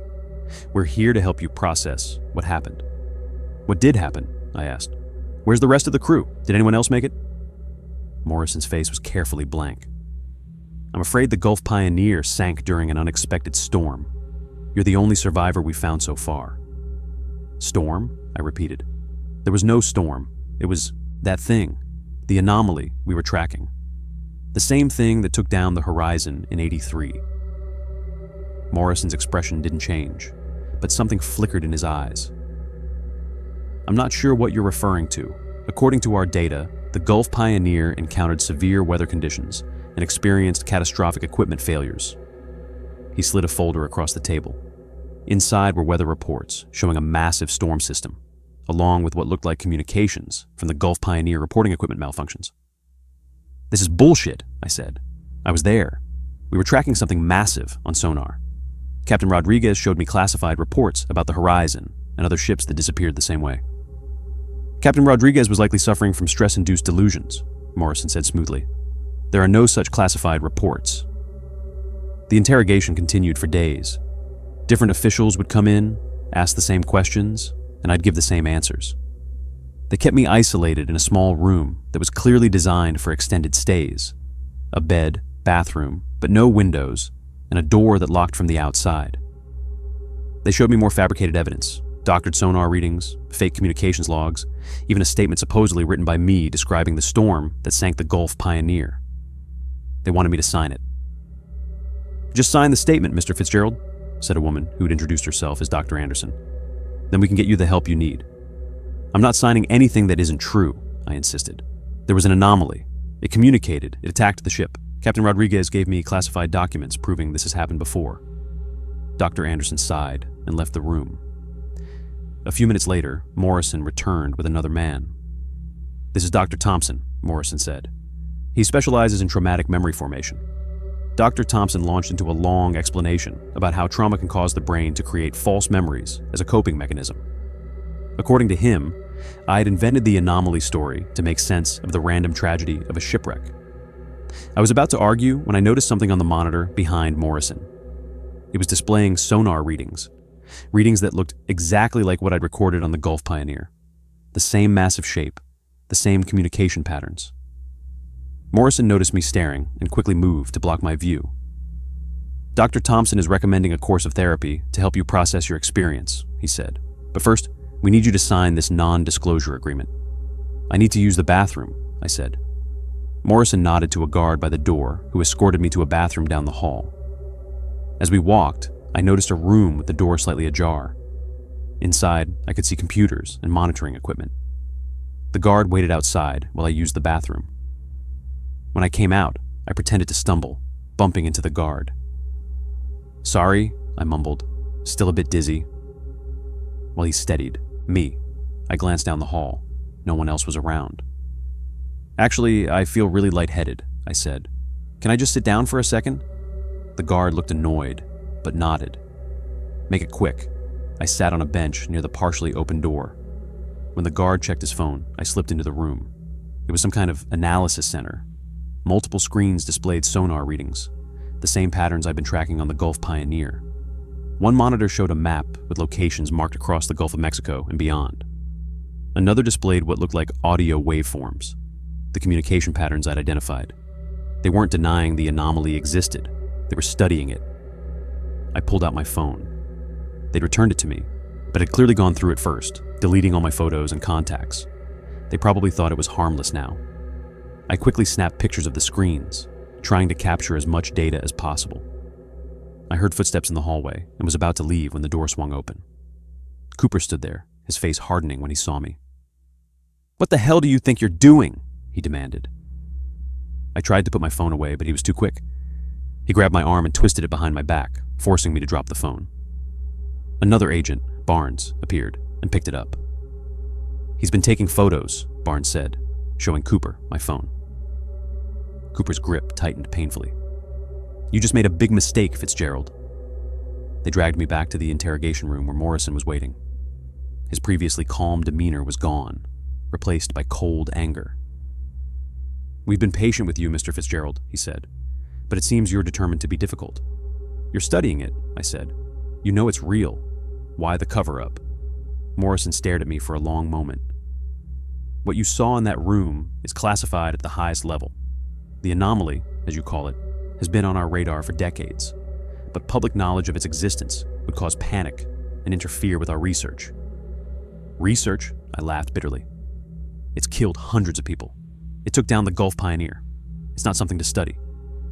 "We're here to help you process what happened." "What did happen?" I asked. "Where's the rest of the crew? Did anyone else make it?" Morrison's face was carefully blank. "I'm afraid the Gulf Pioneer sank during an unexpected storm. You're the only survivor we've found so far." "Storm?" I repeated. "There was no storm. It was that thing, the anomaly we were tracking. The same thing that took down the horizon in '83. Morrison's expression didn't change, but something flickered in his eyes. "I'm not sure what you're referring to. According to our data, the Gulf Pioneer encountered severe weather conditions and experienced catastrophic equipment failures." He slid a folder across the table. Inside were weather reports showing a massive storm system, along with what looked like communications from the Gulf Pioneer reporting equipment malfunctions. "This is bullshit," I said. "I was there. We were tracking something massive on Sonar. Captain Rodriguez showed me classified reports about the horizon and other ships that disappeared the same way." "Captain Rodriguez was likely suffering from stress-induced delusions," Morrison said smoothly. "There are no such classified reports." The interrogation continued for days. Different officials would come in, ask the same questions, and I'd give the same answers. They kept me isolated in a small room that was clearly designed for extended stays. A bed, bathroom, but no windows, and a door that locked from the outside. They showed me more fabricated evidence, doctored sonar readings, fake communications logs, even a statement supposedly written by me describing the storm that sank the Gulf Pioneer. They wanted me to sign it. "Just sign the statement, Mr. Fitzgerald," said a woman who'd introduced herself as Dr. Anderson. "Then we can get you the help you need." "I'm not signing anything that isn't true," I insisted. "There was an anomaly. It communicated. It attacked the ship. Captain Rodriguez gave me classified documents proving this has happened before." Dr. Anderson sighed and left the room. A few minutes later, Morrison returned with another man. "This is Dr. Thompson," Morrison said. "He specializes in traumatic memory formation." Dr. Thompson launched into a long explanation about how trauma can cause the brain to create false memories as a coping mechanism. According to him, I had invented the anomaly story to make sense of the random tragedy of a shipwreck. I was about to argue when I noticed something on the monitor behind Morrison. It was displaying sonar readings that looked exactly like what I'd recorded on the Gulf Pioneer. The same massive shape, the same communication patterns. Morrison noticed me staring and quickly moved to block my view. "Dr. Thompson is recommending a course of therapy to help you process your experience," he said. "But first, we need you to sign this non-disclosure agreement." "I need to use the bathroom," I said. Morrison nodded to a guard by the door who escorted me to a bathroom down the hall. As we walked, I noticed a room with the door slightly ajar. Inside, I could see computers and monitoring equipment. The guard waited outside while I used the bathroom. When I came out, I pretended to stumble, bumping into the guard. "Sorry," I mumbled, still a bit dizzy. While he steadied me, I glanced down the hall. No one else was around. "Actually, I feel really lightheaded," I said. "Can I just sit down for a second?" The guard looked annoyed, but nodded. "Make it quick." I sat on a bench near the partially open door. When the guard checked his phone, I slipped into the room. It was some kind of analysis center. Multiple screens displayed sonar readings, the same patterns I'd been tracking on the Gulf Pioneer. One monitor showed a map with locations marked across the Gulf of Mexico and beyond. Another displayed what looked like audio waveforms, the communication patterns I'd identified. They weren't denying the anomaly existed. They were studying it. I pulled out my phone. They'd returned it to me, but had clearly gone through it first, deleting all my photos and contacts. They probably thought it was harmless now. I quickly snapped pictures of the screens, trying to capture as much data as possible. I heard footsteps in the hallway and was about to leave when the door swung open. Cooper stood there, his face hardening when he saw me. "What the hell do you think you're doing?" he demanded. I tried to put my phone away, but he was too quick. He grabbed my arm and twisted it behind my back, forcing me to drop the phone. Another agent, Barnes appeared and picked it up. "He's been taking photos," Barnes said, showing Cooper my phone. Cooper's grip tightened painfully. "You just made a big mistake, Fitzgerald." They dragged me back to the interrogation room where Morrison was waiting. His previously calm demeanor was gone, replaced by cold anger. "We've been patient with you, Mr. Fitzgerald," he said, "but it seems you're determined to be difficult." "You're studying it," I said. "You know it's real. Why the cover-up?" Morrison stared at me for a long moment. "What you saw in that room is classified at the highest level. The anomaly, as you call it, has been on our radar for decades, but public knowledge of its existence would cause panic and interfere with our research." "Research?" I laughed bitterly. "It's killed hundreds of people. It took down the Gulf Pioneer. It's not something to study.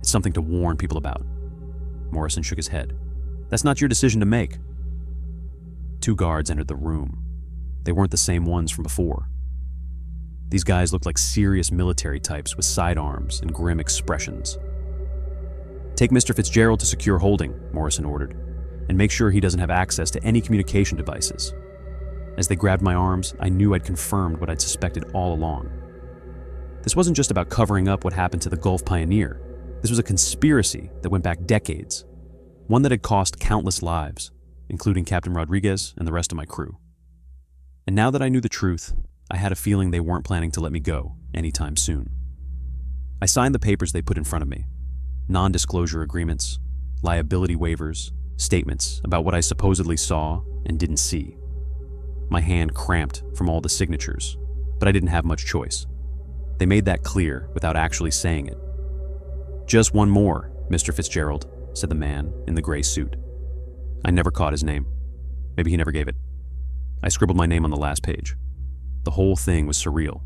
It's something to warn people about." Morrison shook his head. "That's not your decision to make." Two guards entered the room. They weren't the same ones from before. These guys looked like serious military types with sidearms and grim expressions. "Take Mr. Fitzgerald to secure holding," Morrison ordered, "and make sure he doesn't have access to any communication devices." As they grabbed my arms, I knew I'd confirmed what I'd suspected all along. This wasn't just about covering up what happened to the Gulf Pioneer. This was a conspiracy that went back decades, one that had cost countless lives, including Captain Rodriguez and the rest of my crew. And now that I knew the truth, I had a feeling they weren't planning to let me go anytime soon. I signed the papers they put in front of me: non-disclosure agreements, liability waivers, statements about what I supposedly saw and didn't see. My hand cramped from all the signatures, but I didn't have much choice. They made that clear without actually saying it. "Just one more, Mr. Fitzgerald," said the man in the gray suit. I never caught his name. Maybe he never gave it. I scribbled my name on the last page. The whole thing was surreal.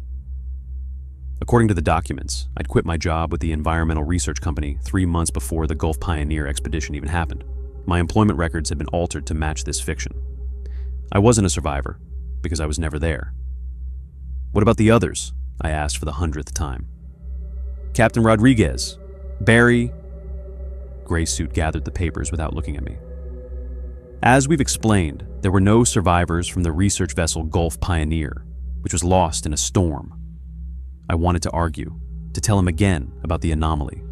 According to the documents, I'd quit my job with the environmental research company 3 months before the Gulf Pioneer expedition even happened. My employment records had been altered to match this fiction. I wasn't a survivor, because I was never there. "What about the others?" I asked for the 100th time. "Captain Rodriguez, Barry..." Gray suit gathered the papers without looking at me. "As we've explained, there were no survivors from the research vessel Gulf Pioneer, which was lost in a storm." I wanted to argue, to tell him again about the anomaly,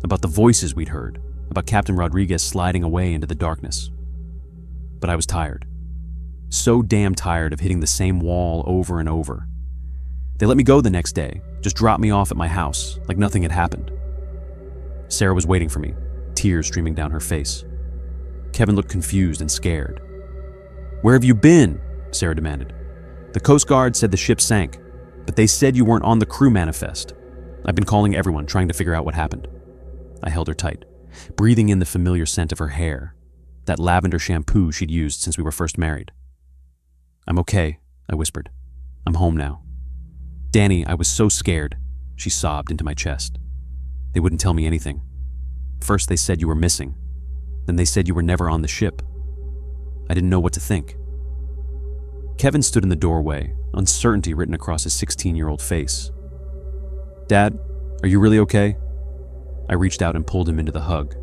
about the voices we'd heard, about Captain Rodriguez sliding away into the darkness. But I was tired. So damn tired of hitting the same wall over and over. They let me go the next day, just dropped me off at my house, like nothing had happened. Sarah was waiting for me, tears streaming down her face. Kevin looked confused and scared. "Where have you been?" Sarah demanded. "The Coast Guard said the ship sank, but they said you weren't on the crew manifest. I've been calling everyone, trying to figure out what happened." I held her tight, breathing in the familiar scent of her hair, that lavender shampoo she'd used since we were first married. "I'm okay," I whispered. "I'm home now." "Danny, I was so scared," she sobbed into my chest. "They wouldn't tell me anything. First they said you were missing. Then they said you were never on the ship. I didn't know what to think." Kevin stood in the doorway, uncertainty written across his 16-year-old face. "Dad, are you really okay?" I reached out and pulled him into the hug.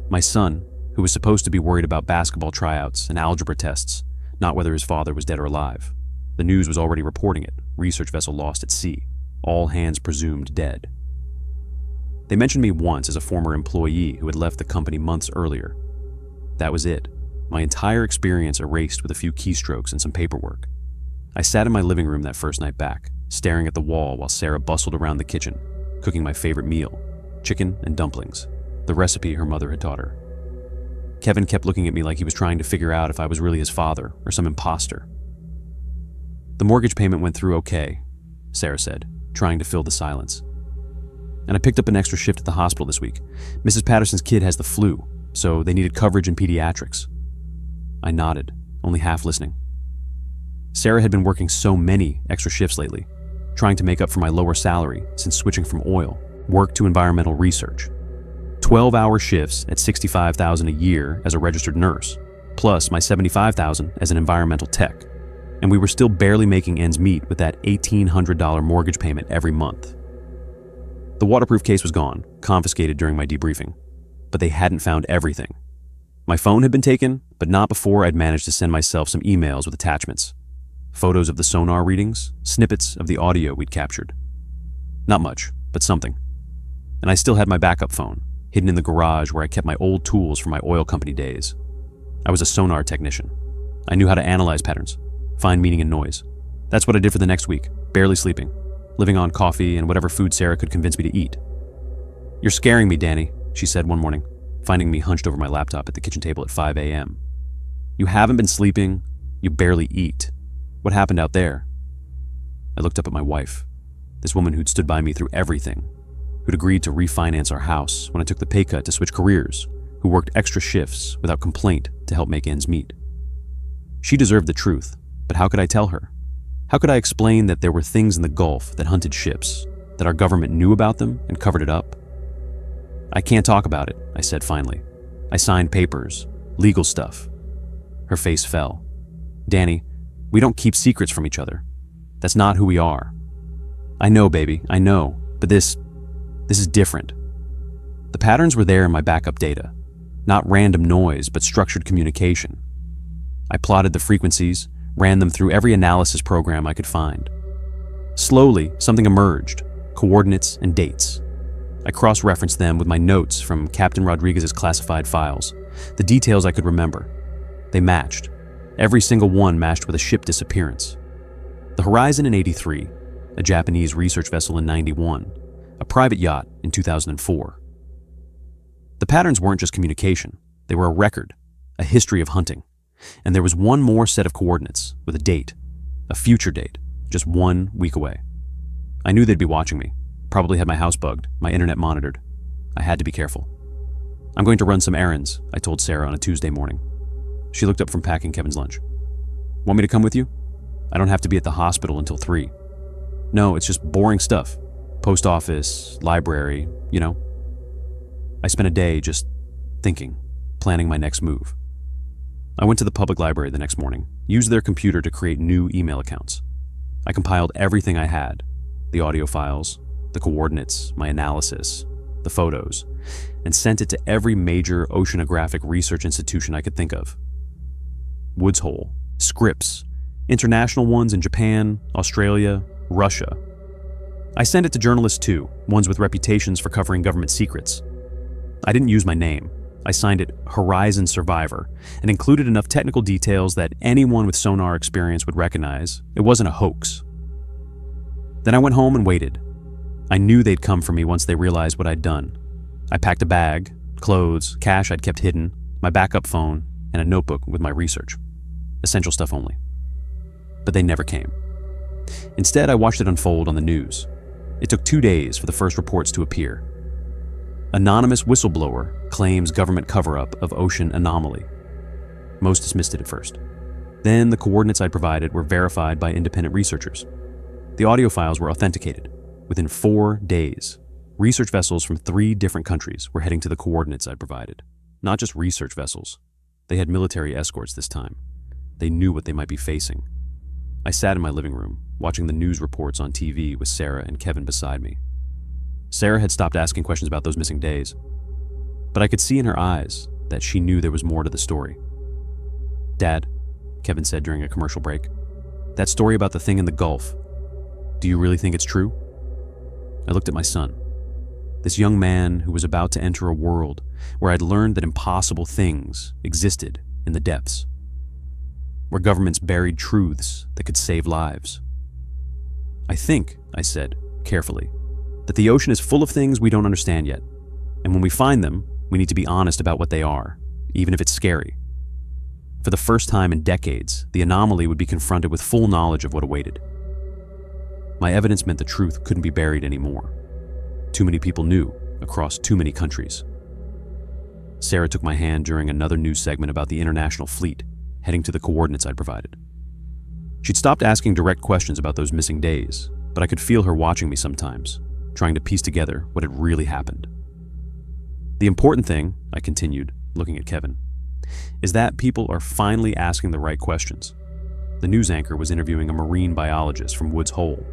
My son, who was supposed to be worried about basketball tryouts and algebra tests, not whether his father was dead or alive. The news was already reporting it: research vessel lost at sea, all hands presumed dead. They mentioned me once as a former employee who had left the company months earlier. That was it. My entire experience erased with a few keystrokes and some paperwork. I sat in my living room that first night back, staring at the wall while Sarah bustled around the kitchen, cooking my favorite meal, chicken and dumplings, the recipe her mother had taught her. Kevin kept looking at me like he was trying to figure out if I was really his father or some imposter. "The mortgage payment went through okay," Sarah said, trying to fill the silence. "And I picked up an extra shift at the hospital this week. Mrs. Patterson's kid has the flu, so they needed coverage in pediatrics." I nodded, only half listening. Sarah had been working so many extra shifts lately, trying to make up for my lower salary since switching from oil work to environmental research. 12-hour shifts at $65,000 a year as a registered nurse, plus my $75,000 as an environmental tech. And we were still barely making ends meet with that $1,800 mortgage payment every month. The waterproof case was gone, confiscated during my debriefing, but they hadn't found everything. My phone had been taken, but not before I'd managed to send myself some emails with attachments. Photos of the sonar readings, snippets of the audio we'd captured. Not much, but something. And I still had my backup phone, hidden in the garage where I kept my old tools from my oil company days. I was a sonar technician. I knew how to analyze patterns, find meaning in noise. That's what I did for the next week, barely sleeping, living on coffee and whatever food Sarah could convince me to eat. "You're scaring me, Danny," she said one morning, finding me hunched over my laptop at the kitchen table at 5 a.m. "You haven't been sleeping. You barely eat. What happened out there?" I looked up at my wife, this woman who'd stood by me through everything, who'd agreed to refinance our house when I took the pay cut to switch careers, who worked extra shifts without complaint to help make ends meet. She deserved the truth, but how could I tell her? How could I explain that there were things in the Gulf that hunted ships, that our government knew about them and covered it up? "I can't talk about it," I said finally. "I signed papers, legal stuff." Her face fell. "Danny, we don't keep secrets from each other. That's not who we are." "I know, baby, I know, but this is different." The patterns were there in my backup data, not random noise, but structured communication. I plotted the frequencies, ran them through every analysis program I could find. Slowly, something emerged, coordinates and dates. I cross-referenced them with my notes from Captain Rodriguez's classified files, the details I could remember. They matched. Every single one matched with a ship disappearance. The Horizon in '83, a Japanese research vessel in '91, a private yacht in 2004. The patterns weren't just communication. They were a record, a history of hunting. And there was one more set of coordinates with a date, a future date, just 1 week away. I knew they'd be watching me, probably had my house bugged, my internet monitored. I had to be careful. "I'm going to run some errands," I told Sarah on a Tuesday morning. She looked up from packing Kevin's lunch. "Want me to come with you? I don't have to be at the hospital until 3. "No, it's just boring stuff. Post office, library, you know." I spent a day just thinking, planning my next move. I went to the public library the next morning, used their computer to create new email accounts. I compiled everything I had, the audio files, the coordinates, my analysis, the photos, and sent it to every major oceanographic research institution I could think of. Woods Hole, Scripps, international ones in Japan, Australia, Russia. I sent it to journalists too, ones with reputations for covering government secrets. I didn't use my name. I signed it Horizon Survivor and included enough technical details that anyone with sonar experience would recognize it wasn't a hoax. Then I went home and waited. I knew they'd come for me once they realized what I'd done. I packed a bag, clothes, cash I'd kept hidden, my backup phone, and a notebook with my research. Essential stuff only. But they never came. Instead, I watched it unfold on the news. It took 2 days for the first reports to appear. Anonymous whistleblower claims government cover-up of ocean anomaly. Most dismissed it at first. Then the coordinates I'd provided were verified by independent researchers. The audio files were authenticated. Within 4 days, research vessels from 3 different countries were heading to the coordinates I'd provided. Not just research vessels. They had military escorts this time. They knew what they might be facing. I sat in my living room, watching the news reports on TV with Sarah and Kevin beside me. Sarah had stopped asking questions about those missing days, but I could see in her eyes that she knew there was more to the story. "Dad," Kevin said during a commercial break, "that story about the thing in the Gulf, do you really think it's true?" I looked at my son, this young man who was about to enter a world where I'd learned that impossible things existed in the depths, where governments buried truths that could save lives. "I think," I said, carefully, "that the ocean is full of things we don't understand yet, and when we find them, we need to be honest about what they are, even if it's scary." For the first time in decades, the anomaly would be confronted with full knowledge of what awaited. My evidence meant the truth couldn't be buried anymore. Too many people knew, across too many countries. Sarah took my hand during another news segment about the international fleet, heading to the coordinates I'd provided. She'd stopped asking direct questions about those missing days, but I could feel her watching me sometimes, trying to piece together what had really happened. "The important thing," I continued, looking at Kevin, "is that people are finally asking the right questions." The news anchor was interviewing a marine biologist from Woods Hole.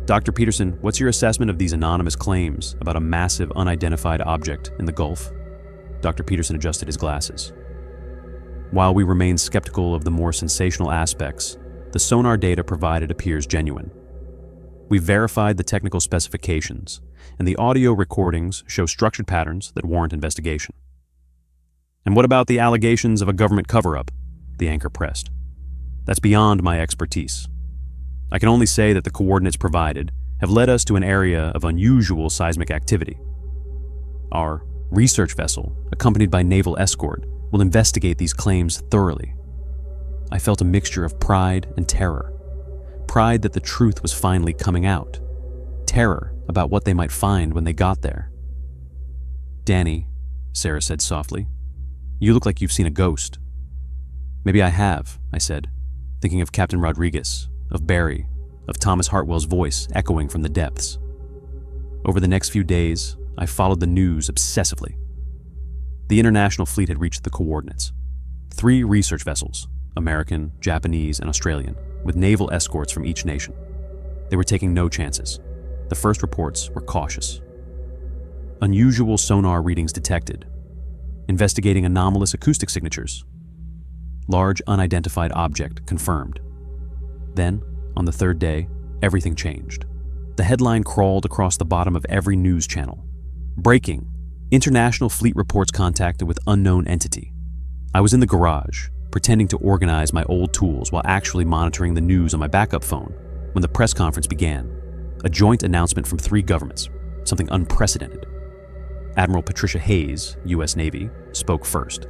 "Dr. Peterson, what's your assessment of these anonymous claims about a massive unidentified object in the Gulf?" Dr. Peterson adjusted his glasses. While we remain skeptical of the more sensational aspects, the sonar data provided appears genuine. We've verified the technical specifications, and the audio recordings show structured patterns that warrant investigation. And what about the allegations of a government cover-up? The anchor pressed. That's beyond my expertise. I can only say that the coordinates provided have led us to an area of unusual seismic activity. Our research vessel, accompanied by naval escort, will investigate these claims thoroughly. I felt a mixture of pride and terror. Pride that the truth was finally coming out. Terror about what they might find when they got there. "Danny," Sarah said softly, "you look like you've seen a ghost." "Maybe I have," I said, thinking of Captain Rodriguez, of Barry, of Thomas Hartwell's voice echoing from the depths. Over the next few days, I followed the news obsessively. The international fleet had reached the coordinates. 3 research vessels, American, Japanese, and Australian, with naval escorts from each nation. They were taking no chances. The first reports were cautious. Unusual sonar readings detected. Investigating anomalous acoustic signatures. Large unidentified object confirmed. Then, on the 3rd day, everything changed. The headline crawled across the bottom of every news channel. "Breaking. International fleet reports contacted with unknown entity." I was in the garage, pretending to organize my old tools while actually monitoring the news on my backup phone when the press conference began. A joint announcement from 3 governments, something unprecedented. Admiral Patricia Hayes, U.S. Navy, spoke first.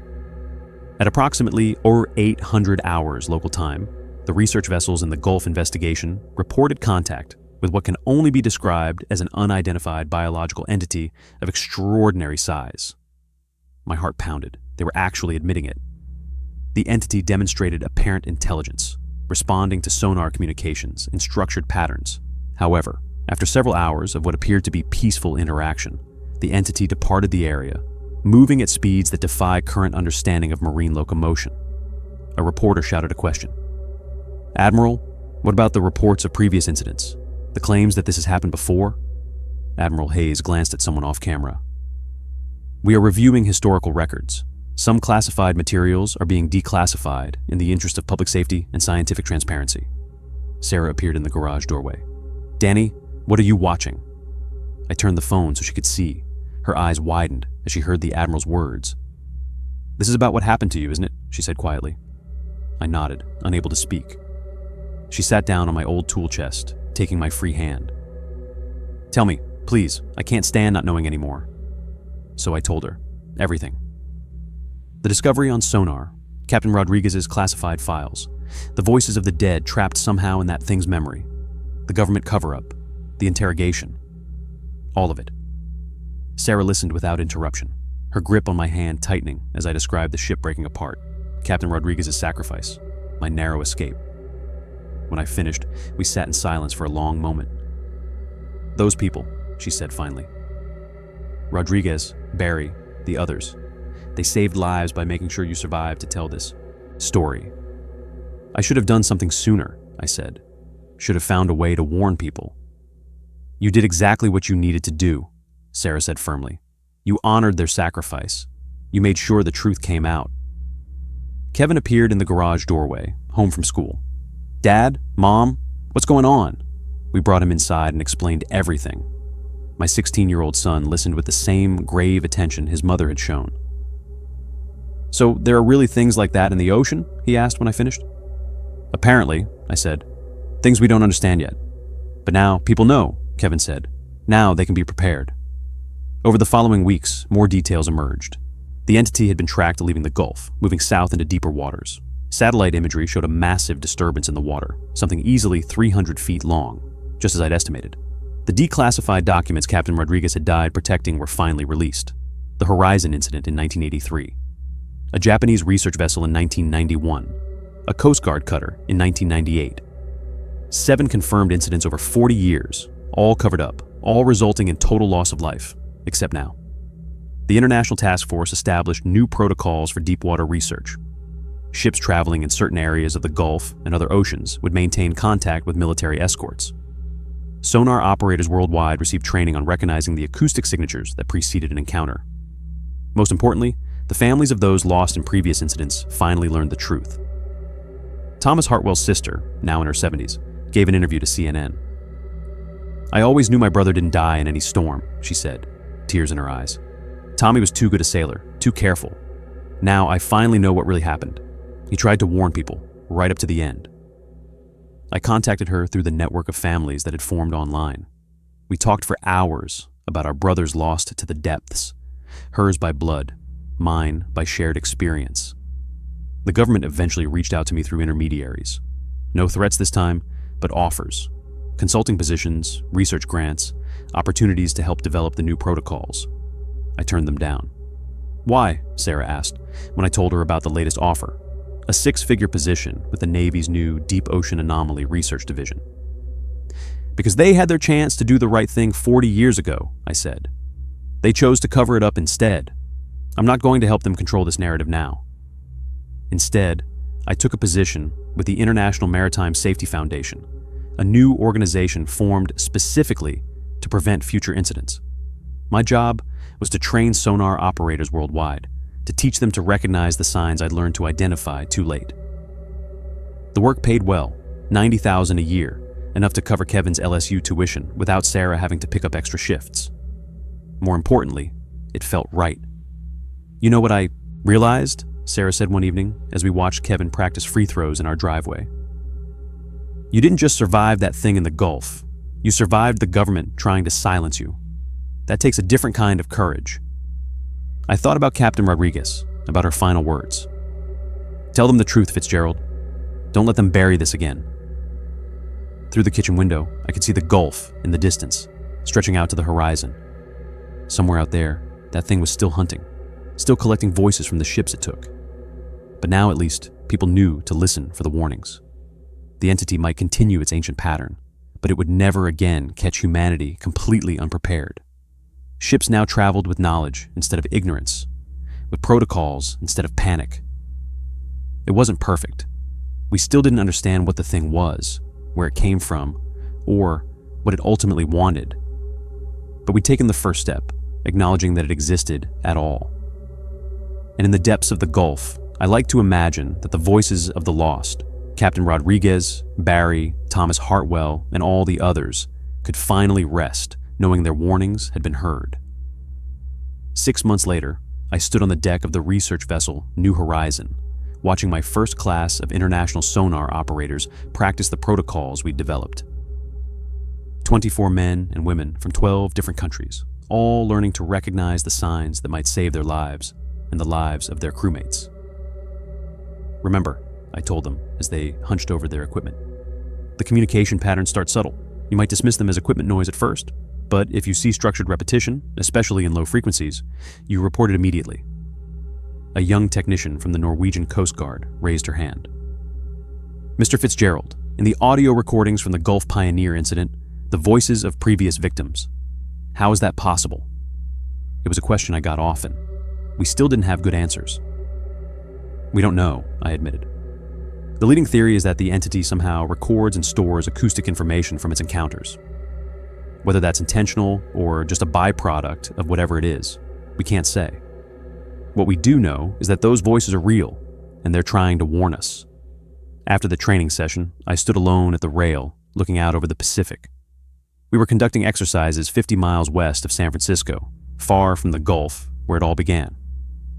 At approximately 800 hours local time, the research vessels in the Gulf investigation reported contact with what can only be described as an unidentified biological entity of extraordinary size. My heart pounded. They were actually admitting it. The entity demonstrated apparent intelligence, responding to sonar communications in structured patterns. However, after several hours of what appeared to be peaceful interaction, the entity departed the area, moving at speeds that defy current understanding of marine locomotion. A reporter shouted a question. "Admiral, what about the reports of previous incidents? The claims that this has happened before?" Admiral Hayes glanced at someone off camera. "We are reviewing historical records. Some classified materials are being declassified in the interest of public safety and scientific transparency." Sarah appeared in the garage doorway. "Danny, what are you watching?" I turned the phone so she could see. Her eyes widened as she heard the Admiral's words. "This is about what happened to you, isn't it?" she said quietly. I nodded, unable to speak. She sat down on my old tool chest, taking my free hand. "Tell me, please, I can't stand not knowing anymore." So I told her, everything. The discovery on Sonar, Captain Rodriguez's classified files, the voices of the dead trapped somehow in that thing's memory, the government cover-up, the interrogation, all of it. Sarah listened without interruption, her grip on my hand tightening as I described the ship breaking apart, Captain Rodriguez's sacrifice, my narrow escape. When I finished, we sat in silence for a long moment. "Those people," she said finally. "Rodriguez, Barry, the others. They saved lives by making sure you survived to tell this story." "I should have done something sooner," I said. "Should have found a way to warn people." "You did exactly what you needed to do," Sarah said firmly. "You honored their sacrifice. You made sure the truth came out." Kevin appeared in the garage doorway, home from school. "Dad? Mom? What's going on?" We brought him inside and explained everything. My 16-year-old son listened with the same grave attention his mother had shown. "So there are really things like that in the ocean?" he asked when I finished. "Apparently," I said. "Things we don't understand yet. But now people know," Kevin said. "Now they can be prepared." Over the following weeks, more details emerged. The entity had been tracked leaving the Gulf, moving south into deeper waters. Satellite imagery showed a massive disturbance in the water, something easily 300 feet long, just as I'd estimated. The declassified documents Captain Rodriguez had died protecting were finally released. The Horizon incident in 1983. A Japanese research vessel in 1991. A Coast Guard cutter in 1998. 7 confirmed incidents over 40 years, all covered up, all resulting in total loss of life, except now. The International Task Force established new protocols for deepwater research. Ships traveling in certain areas of the Gulf and other oceans would maintain contact with military escorts. Sonar operators worldwide received training on recognizing the acoustic signatures that preceded an encounter. Most importantly, The families of those lost in previous incidents finally learned the truth. Thomas Hartwell's sister, now in her 70s, gave an interview to CNN. "I always knew my brother didn't die in any storm," she said, tears in her eyes. "Tommy was too good a sailor, too careful. Now I finally know what really happened. He tried to warn people, right up to the end." I contacted her through the network of families that had formed online. We talked for hours about our brothers lost to the depths, hers by blood, mine by shared experience. The government eventually reached out to me through intermediaries. No threats this time, but offers. Consulting positions, research grants, opportunities to help develop the new protocols. I turned them down. "Why?" Sarah asked when I told her about the latest offer. A 6-figure position with the Navy's new Deep Ocean Anomaly Research Division. "Because they had their chance to do the right thing 40 years ago," I said. "They chose to cover it up instead. I'm not going to help them control this narrative now." Instead, I took a position with the International Maritime Safety Foundation, a new organization formed specifically to prevent future incidents. My job was to train sonar operators worldwide, to teach them to recognize the signs I'd learned to identify too late. The work paid well, $90,000 a year, enough to cover Kevin's LSU tuition without Sarah having to pick up extra shifts. More importantly, it felt right. "You know what I realized?" Sarah said one evening as we watched Kevin practice free throws in our driveway. "You didn't just survive that thing in the Gulf. You survived the government trying to silence you. That takes a different kind of courage." I thought about Captain Rodriguez, about her final words. "Tell them the truth, Fitzgerald. Don't let them bury this again." Through the kitchen window, I could see the Gulf in the distance, stretching out to the horizon. Somewhere out there, that thing was still hunting, still collecting voices from the ships it took. But now at least, people knew to listen for the warnings. The entity might continue its ancient pattern, but it would never again catch humanity completely unprepared. Ships now traveled with knowledge instead of ignorance, with protocols instead of panic. It wasn't perfect. We still didn't understand what the thing was, where it came from, or what it ultimately wanted. But we'd taken the first step, acknowledging that it existed at all. And in the depths of the Gulf, I like to imagine that the voices of the lost, Captain Rodriguez, Barry, Thomas Hartwell, and all the others, could finally rest, knowing their warnings had been heard. 6 months later, I stood on the deck of the research vessel New Horizon, watching my first class of international sonar operators practice the protocols we'd developed. 24 men and women from 12 different countries, all learning to recognize the signs that might save their lives and the lives of their crewmates. "Remember," I told them as they hunched over their equipment, "the communication patterns start subtle. You might dismiss them as equipment noise at first, but if you see structured repetition, especially in low frequencies, you report it immediately." A young technician from the Norwegian Coast Guard raised her hand. "Mr. Fitzgerald, in the audio recordings from the Gulf Pioneer incident, the voices of previous victims. How is that possible?" It was a question I got often. We still didn't have good answers. "We don't know," I admitted. "The leading theory is that the entity somehow records and stores acoustic information from its encounters. Whether that's intentional or just a byproduct of whatever it is, we can't say. What we do know is that those voices are real, and they're trying to warn us." After the training session, I stood alone at the rail, looking out over the Pacific. We were conducting exercises 50 miles west of San Francisco, far from the Gulf where it all began.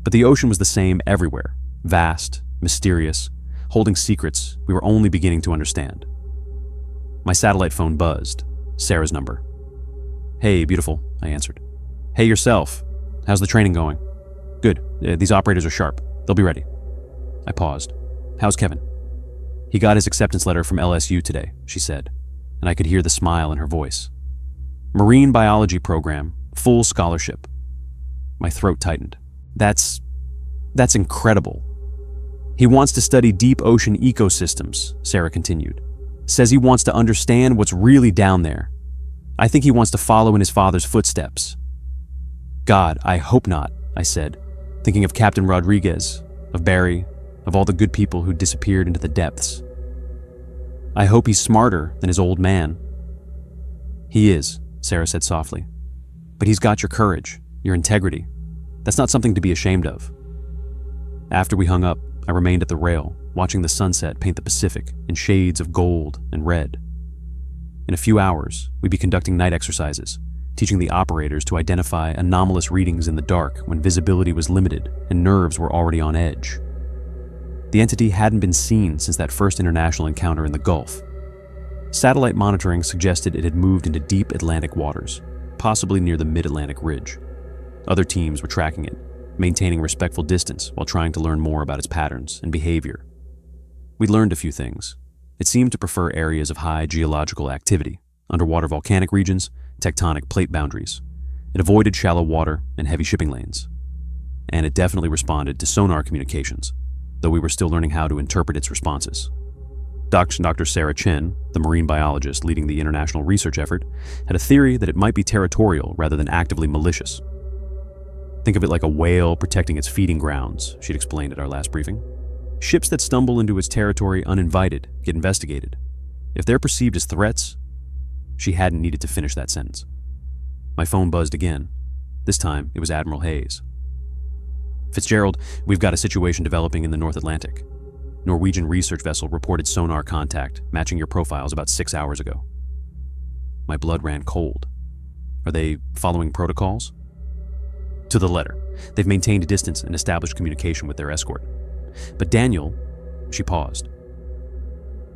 But the ocean was the same everywhere, vast, mysterious, holding secrets we were only beginning to understand. My satellite phone buzzed, Sarah's number. "Hey, beautiful," I answered. "Hey, yourself. How's the training going?" "Good. These operators are sharp. They'll be ready." I paused. "How's Kevin?" "He got his acceptance letter from LSU today," she said, and I could hear the smile in her voice. "Marine biology program, full scholarship." My throat tightened. That's incredible." "He wants to study deep ocean ecosystems," Sarah continued. "Says he wants to understand what's really down there. I think he wants to follow in his father's footsteps." "God, I hope not," I said, thinking of Captain Rodriguez, of Barry, of all the good people who disappeared into the depths. "I hope he's smarter than his old man." "He is," Sarah said softly. "But he's got your courage, your integrity. That's not something to be ashamed of. After we hung up, I remained at the rail, watching the sunset paint the Pacific in shades of gold and red. In a few hours, we'd be conducting night exercises, teaching the operators to identify anomalous readings in the dark when visibility was limited and nerves were already on edge. The entity hadn't been seen since that first international encounter in the Gulf. Satellite monitoring suggested it had moved into deep Atlantic waters, possibly near the mid-Atlantic ridge. Other teams were tracking it, maintaining respectful distance while trying to learn more about its patterns and behavior. We'd learned a few things. It seemed to prefer areas of high geological activity, underwater volcanic regions, tectonic plate boundaries. It avoided shallow water and heavy shipping lanes. And it definitely responded to sonar communications, though we were still learning how to interpret its responses. Dr. Sarah Chen, the marine biologist leading the international research effort, had a theory that it might be territorial rather than actively malicious. Think of it like a whale protecting its feeding grounds, she'd explained at our last briefing. Ships that stumble into its territory uninvited get investigated. If they're perceived as threats, she hadn't needed to finish that sentence. My phone buzzed again. This time, it was Admiral Hayes. Fitzgerald, we've got a situation developing in the North Atlantic. Norwegian research vessel reported sonar contact, matching your profiles about 6 hours ago. My blood ran cold. Are they following protocols? To the letter. They've maintained a distance and established communication with their escort. But Daniel, she paused.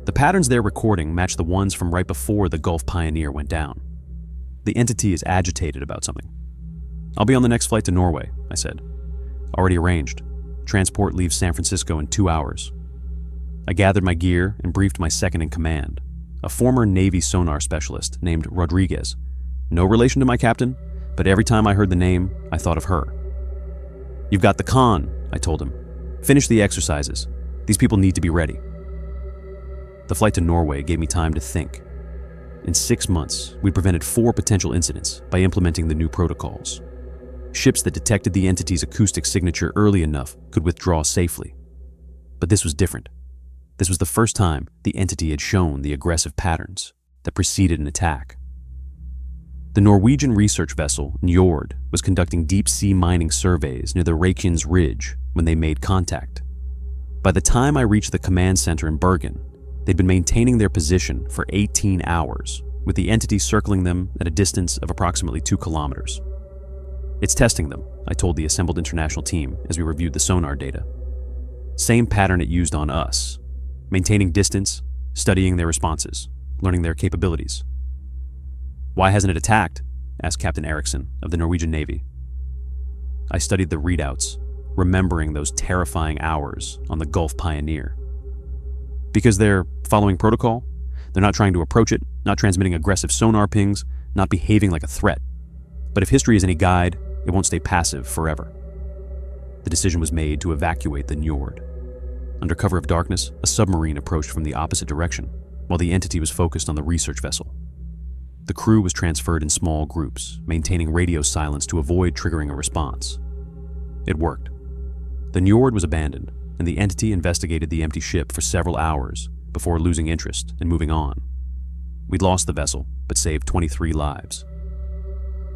The patterns they're recording match the ones from right before the Gulf Pioneer went down. The entity is agitated about something. I'll be on the next flight to Norway, I said. Already arranged. Transport leaves San Francisco in 2 hours. I gathered my gear and briefed my second-in-command, a former Navy sonar specialist named Rodriguez. No relation to my captain, but every time I heard the name, I thought of her. You've got the con, I told him. Finish the exercises. These people need to be ready. The flight to Norway gave me time to think. In 6 months, we prevented 4 potential incidents by implementing the new protocols. Ships that detected the entity's acoustic signature early enough could withdraw safely. But this was different. This was the first time the entity had shown the aggressive patterns that preceded an attack. The Norwegian research vessel Njord was conducting deep-sea mining surveys near the Reykjanes Ridge when they made contact. By the time I reached the command center in Bergen, they'd been maintaining their position for 18 hours, with the entity circling them at a distance of approximately 2 kilometers. It's testing them, I told the assembled international team as we reviewed the sonar data. Same pattern it used on us, maintaining distance, studying their responses, learning their capabilities. Why hasn't it attacked? Asked Captain Eriksson of the Norwegian Navy. I studied the readouts, remembering those terrifying hours on the Gulf Pioneer. Because they're following protocol, they're not trying to approach it, not transmitting aggressive sonar pings, not behaving like a threat. But if history is any guide, it won't stay passive forever. The decision was made to evacuate the Njord. Under cover of darkness, a submarine approached from the opposite direction, while the entity was focused on the research vessel. The crew was transferred in small groups, maintaining radio silence to avoid triggering a response. It worked. The Njord was abandoned, and the entity investigated the empty ship for several hours before losing interest and moving on. We'd lost the vessel, but saved 23 lives.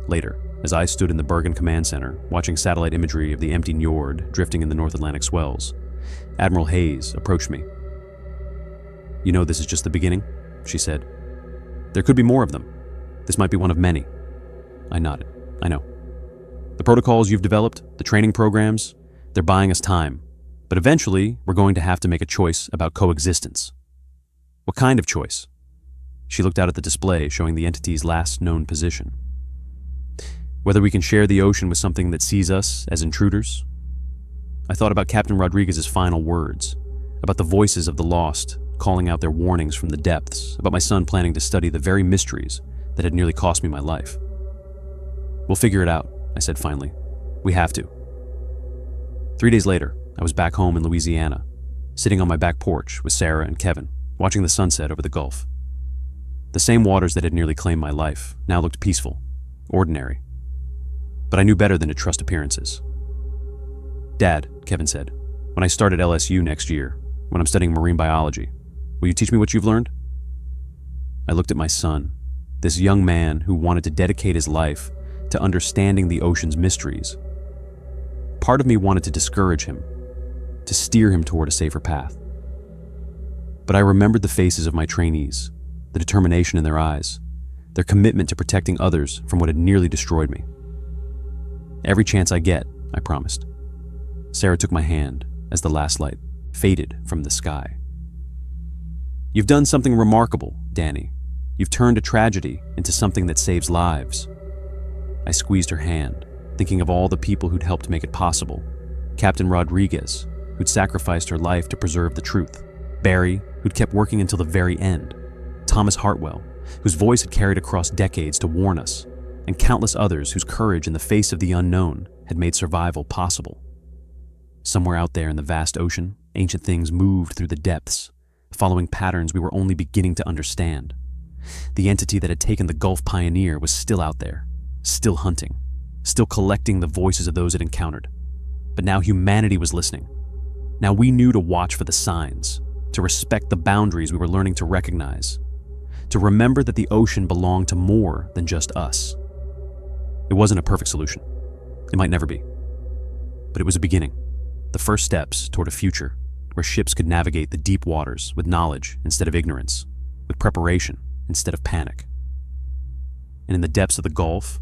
Later, as I stood in the Bergen Command Center, watching satellite imagery of the empty Njord drifting in the North Atlantic swells, Admiral Hayes approached me. You know this is just the beginning, she said. There could be more of them. This might be one of many. I nodded. I know. The protocols you've developed, the training programs, they're buying us time. But eventually, we're going to have to make a choice about coexistence. What kind of choice? She looked out at the display showing the entity's last known position. Whether we can share the ocean with something that sees us as intruders? I thought about Captain Rodriguez's final words, about the voices of the lost calling out their warnings from the depths, about my son planning to study the very mysteries that had nearly cost me my life. We'll figure it out, I said finally. We have to. 3 days later, I was back home in Louisiana, sitting on my back porch with Sarah and Kevin, watching the sunset over the Gulf. The same waters that had nearly claimed my life now looked peaceful, ordinary. But I knew better than to trust appearances. Dad, Kevin said, when I start at LSU next year, when I'm studying marine biology, will you teach me what you've learned? I looked at my son, this young man who wanted to dedicate his life to understanding the ocean's mysteries. Part of me wanted to discourage him, to steer him toward a safer path. But I remembered the faces of my trainees, the determination in their eyes, their commitment to protecting others from what had nearly destroyed me. "Every chance I get," I promised. Sarah took my hand as the last light faded from the sky. "You've done something remarkable, Danny. You've turned a tragedy into something that saves lives." I squeezed her hand, thinking of all the people who'd helped make it possible. Captain Rodriguez, who'd sacrificed her life to preserve the truth. Barry, who'd kept working until the very end. Thomas Hartwell, whose voice had carried across decades to warn us. And countless others whose courage in the face of the unknown had made survival possible. Somewhere out there in the vast ocean, ancient things moved through the depths, following patterns we were only beginning to understand. The entity that had taken the Gulf Pioneer was still out there, still hunting, still collecting the voices of those it encountered. But now humanity was listening. Now we knew to watch for the signs, to respect the boundaries we were learning to recognize, to remember that the ocean belonged to more than just us. It wasn't a perfect solution. It might never be. But it was a beginning, the first steps toward a future where ships could navigate the deep waters with knowledge instead of ignorance, with preparation instead of panic. And in the depths of the Gulf,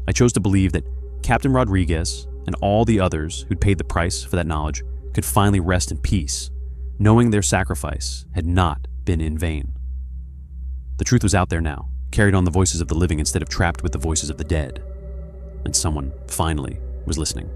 I chose to believe that Captain Rodriguez and all the others who'd paid the price for that knowledge could finally rest in peace, knowing their sacrifice had not been in vain. The truth was out there now, carried on the voices of the living instead of trapped with the voices of the dead. And someone, finally, was listening.